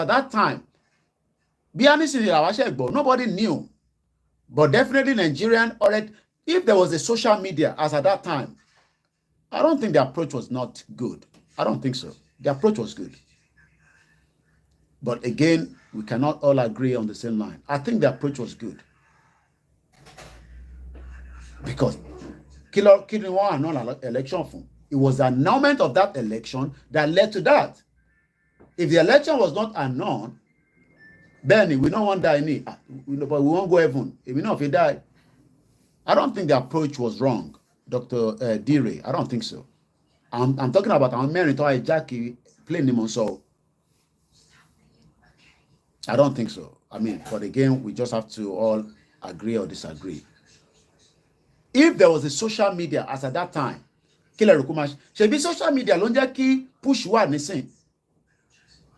that time, nobody knew. But definitely Nigerian already, if there was a social media as at that time, I don't think the approach was not good. I don't think so. The approach was good. But again, we cannot all agree on the same line. I think the approach was good. Because election, it was the annulment of that election that led to that. If the election was not annulled, then we don't want to die, but we won't go heaven. If we know if we die, I don't think the approach was wrong, Dr. Dire. I don't think so. I'm talking about our Merito Jackie playing him on so. I don't think so. I mean, but again, we just have to all agree or disagree. If there was a social media as at that time, Killer Rukumash, should be social media, Lonjaki push one nisin.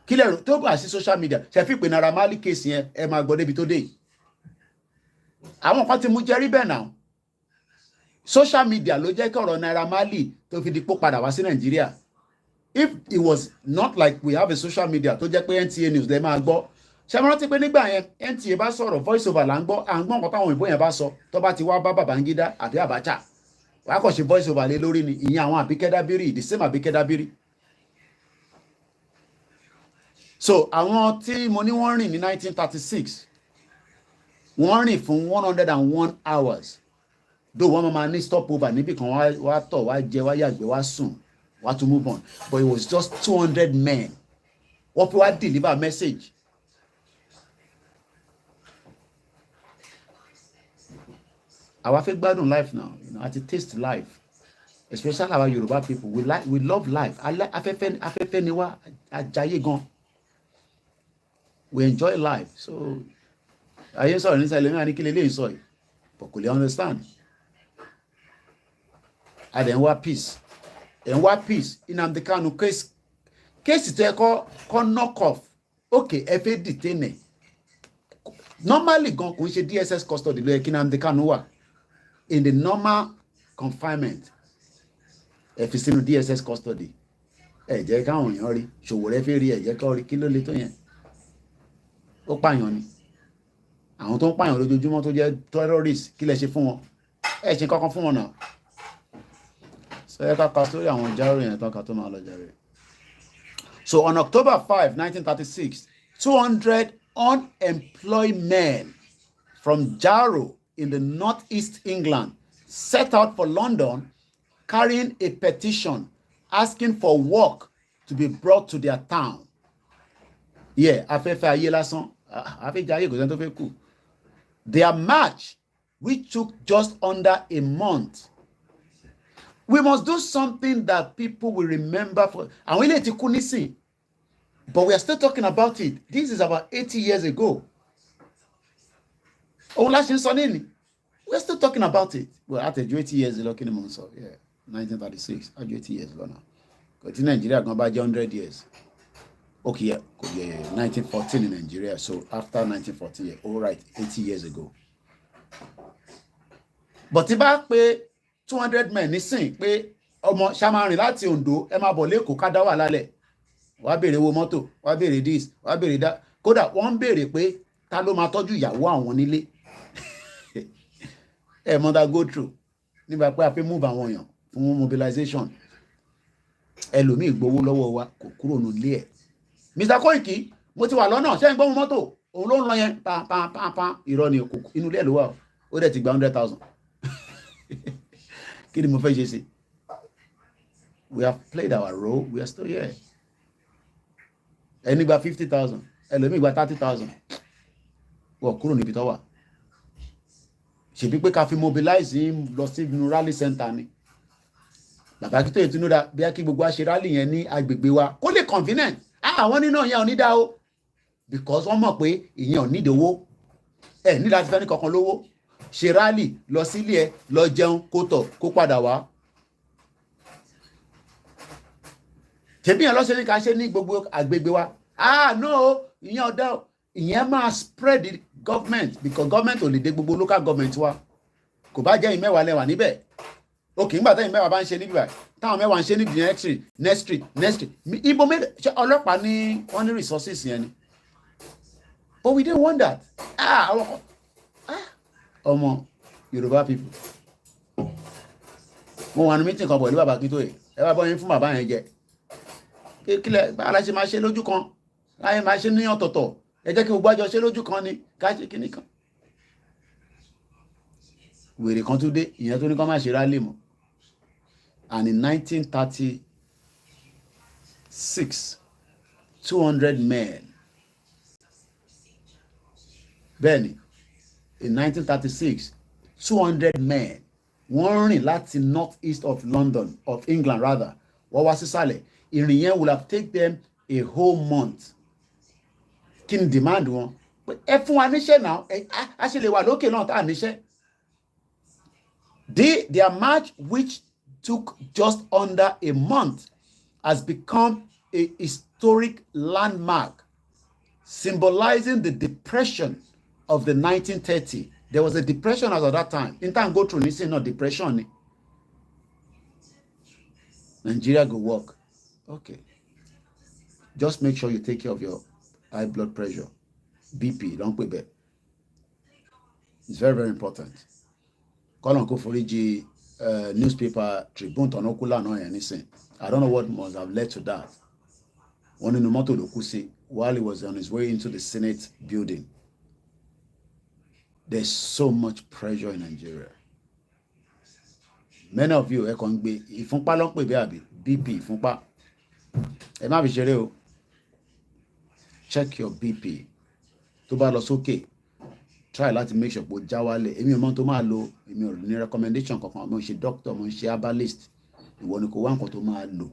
Killer tó bá sí social media, ṣe fi pé Naira Marley case yẹn ẹ máa gbọ́ débi tó dé. Àwọn kan ti mú jẹ́rí bẹ́ẹ̀ náà. Social media ló jẹ́ kí ọ̀rọ̀ Naira Marley tó fi dípò padà wá sí Nàìjíríà. If it was not like we have a social media tó jẹ́ pé NTA news lè máa gbọ́. Ṣé mo rántí pé nígbà yẹn NTA bá sọ̀rọ̀ voice over là ń gbọ́ nǹkan táwọn òyìnbó yẹn bá sọ tó bá ti wá bá Babangida àbí Abacha. Wàá kàn ṣe voice over lé lórí ni ìyẹn àwọn Àbíkẹ́ Dábírì, the same Àbíkẹ́ Dábírì. So àwọn tí mo ní wọ́n rìn ní 1936 wọ́n rìn fún 101 hours though wọ́n máa ní stopover níbì kan wá tọ̀ wá jẹ wá yàgbẹ́ wá sùn wá to move on but it was just 200 men wọ́n fi wá deliver message. Àwa fẹ́ gbádùn life now, àti taste life, especially our Yoruba people, we love life. Afẹ́fẹ́ ni wá àjàyè gan. We enjoy life. So ayé sọ̀rọ̀ ní sẹ́lẹ̀ ní àníkílẹ̀ lè sọ yìí but kò lè understand. A dẹ̀ ń wá peace. Nnamdi Kanu case tẹ́ kọ́ knock off. Okay, ẹ fẹ́ detain ẹ̀. Normally gan kò ń ṣe DSS custody ló yẹ kí Nnamdi Kanu wà. In the normal confinement, ẹ fi sínú DSS custody. Ẹ jẹ́ káwọn èèyàn rí, Ṣòwòrẹ́ fẹ́ rí ẹ jẹ́ ká rí kí ló lè tó yẹn. ó pààyàn ni àwọn tó ń pààyàn lójoojúmọ́ tó jẹ́ terrorist kí lẹ ṣe fún wọn ẹ ṣe kankan fún wọn náà so ẹ ká ka sórí àwọn járó yẹn tán ká tó máa lọ jàre. So on October 5, 1936, 200 unemployed men from Jarrow in the northeast England set out for London carrying a petition asking for work to be brought to their town. Yeah, afẹ́fẹ́ ayé lásán, afẹ́fẹ́ ayé kò sẹ́ni tó fẹ́ kú. Their march, which took just under a month. We must do something that people will remember for. And we let it kú but we are still talking about it. This is about 80 years ago. We are still talking about it. Well, after 80 years, looking months of 1936. After 80 years ago now. Because in Nigeria, going back 100 years. Okay, yeah, 1914 in Nigeria. So after 1914, all right, 80 years ago. But if I pay 200 men nísìn pé ọmọ ṣàmárìn láti Ondo ẹ máa bọ̀ lẹ́kọ̀ọ́ ká dá wà lálẹ́ wá béèrè owó mọ́tò wá béèrè this wá béèrè that kódà wọ́n ń béèrè pé ta ló máa tọ́jú ìyàwó àwọn nílé ẹ mọ́ that go through nígbà pé a fẹ́ move àwọn èèyàn fún mobilization ẹlòmíì gbowó lọ́wọ́ wa kò kúrò nílé ẹ̀ Mr. Koiki mo ti wà lọ́nà ṣé ń gbọ́ mọ́tò òun ló ń lọ yẹn pa irọ́ ni inú ilé ẹ̀ ló wà ó dẹ̀ ti gba 100,000 kí ni mo fẹ́ ṣe sí. We have played our role, we are still here. Ẹni gba 50,000 ẹlòmíì gba 30,000 wọ́n kúrò níbi tó wà. Ṣèbí pé ká fi mobilize him lọ sí rally center ni. Bàbá kí tó yẹ Tinubu bí a kí gbogbo a ṣe rally yẹn ní agbègbè wa kó lè convenient. Àwọn nínú yẹn ò ní dá o because wọ́n mọ̀ pé ìyẹn ò ní ìdówó ẹ̀ ní láti fẹ́ ní kankan lówó. Ṣe rally lọ sílé ẹ lọ jẹun kó tọ̀ kó padà wá. Tẹ̀bí yẹn lọ́sẹ̀ ní ká ṣe ní gbogbo àgbègbè wa. No ìyẹn ọ̀dà ìyẹn máa spread the government because government ò lè dé gbogbo local government wa. Kò bá jẹ́ ìmẹ́wàá lẹ́wà níbẹ̀. Òkè ńgbà tẹ́yìn mẹ́wàá bá ń ṣe níbí báyìí táwọn mẹ́wàá ń ṣe níbi next street. Ibo mélòó ṣe ọlọ́pàá ní wọ́n ní resources yẹn ni. But we didn't want that. Ọmọ Yorùbá people mo wà ní meeting kan pẹ̀lú bàbá Akíntóyè ẹ bá bọ́ yín fún bàbá yẹn jẹ kílẹ̀ bá aláṣẹ máa ṣe lójú kan láyé máa ṣe ní ọ̀tọ̀ọ̀tọ̀ ẹ jẹ́ kí gbogbo àjọ ṣe lójú kan ni ká ṣe kíní kan wèrè kan tún dé ìyẹn tó ní kán máa ṣe rálì mọ́ and in 1936 200 men bẹ́ẹ̀ ni in 1936 200 men wọ́n rìn láti north east of London of England rather wọ́n wá sísàlẹ̀ ìrìn yẹn will have taken them a whole month kí ni demand wọn ẹ fún wa níṣẹ́ náà a ṣe lè wà lókè náà tá à níṣẹ́. Their march, which took just under a month, has become a historic landmark symbolizing the depression of the 1930s. There was a depression as of that time. In time go through this, not depression. Nigeria go work. Okay. Just make sure you take care of your high blood pressure. BP, don't pay back. It's very, very important. Call on Koforiji newspaper Tribune on Okula no anything. I don't know what must have led to that. One in the motor Dokusi while he was on his way into the Senate building. There's so much pressure in Nigeria. Many of you can be ìfúnpá ló ń pè bí àbí BP ìfúnpá. Ẹ má fi ṣeré o. Check your BP. Tó bá lọ sókè. Try láti make sure pé ó já wálẹ̀. Èmi ò mọ̀ tó máa lo èmi ò ní recommendation kankan. Mo ń ṣe doctor, mo ń ṣe herbalist. Ìwọ ni kò wá nǹkan tó máa lò.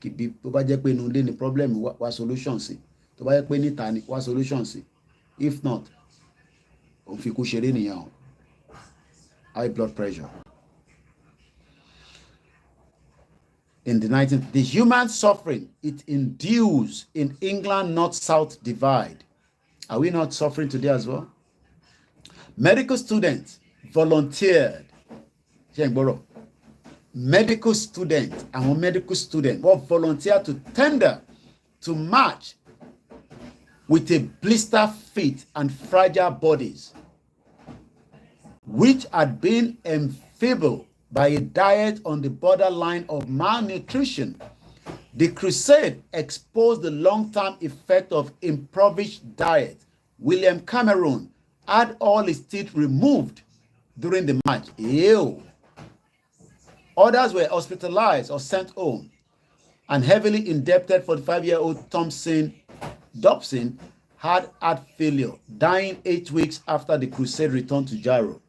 Kí bí tó bá jẹ́ pé inú ilé ni problem wá solution sí. Tó bá jẹ́ pé níta ni wá solution sí. If not, ó fi kú ṣeré nìyẹn o. High blood pressure. In the human suffering it induces in England north-south divide. Are we not suffering today as well? Medical students volunteered. Medical students and medical students were volunteered to tender, to march with a blister feet and fragile bodies, which had been enfeebled by a diet on the borderline of malnutrition. The crusade exposed the long-term effect of impoverished diet. William Cameron had all his teeth removed during the march. Ew. Others were hospitalized or sent home. And heavily indebted 45-year-old Dobson had heart failure, dying 8 weeks after the crusade returned to Cairo.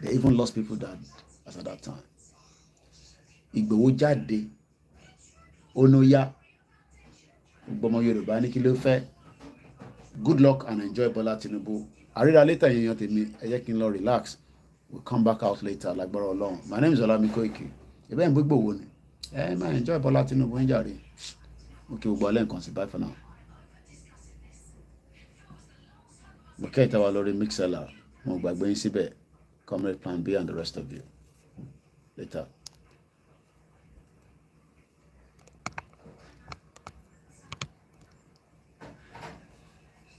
They even lost people that at that time. Igboho jáde, Onoya, Igbomo Yorùbá ní kí ló fẹ́. Good luck and enjoy Bola Tinubu. Àríra later yẹn tèmi, ẹ jẹ́ kí n lọ relax. We'll come back out later lágbára Ọlọ́run. My name is Olayomi Koiki. Ìbẹ́ ń gbégbó wo ni? Man, enjoy Bola Tinubu ń jàre. Okay, gbogbo alẹ́ nǹkan sí, bye for now. Okay, ìtawà lórí Mixlr. Mo gbàgbé yín síbẹ̀. Comrade Plan B and the rest of you. Later.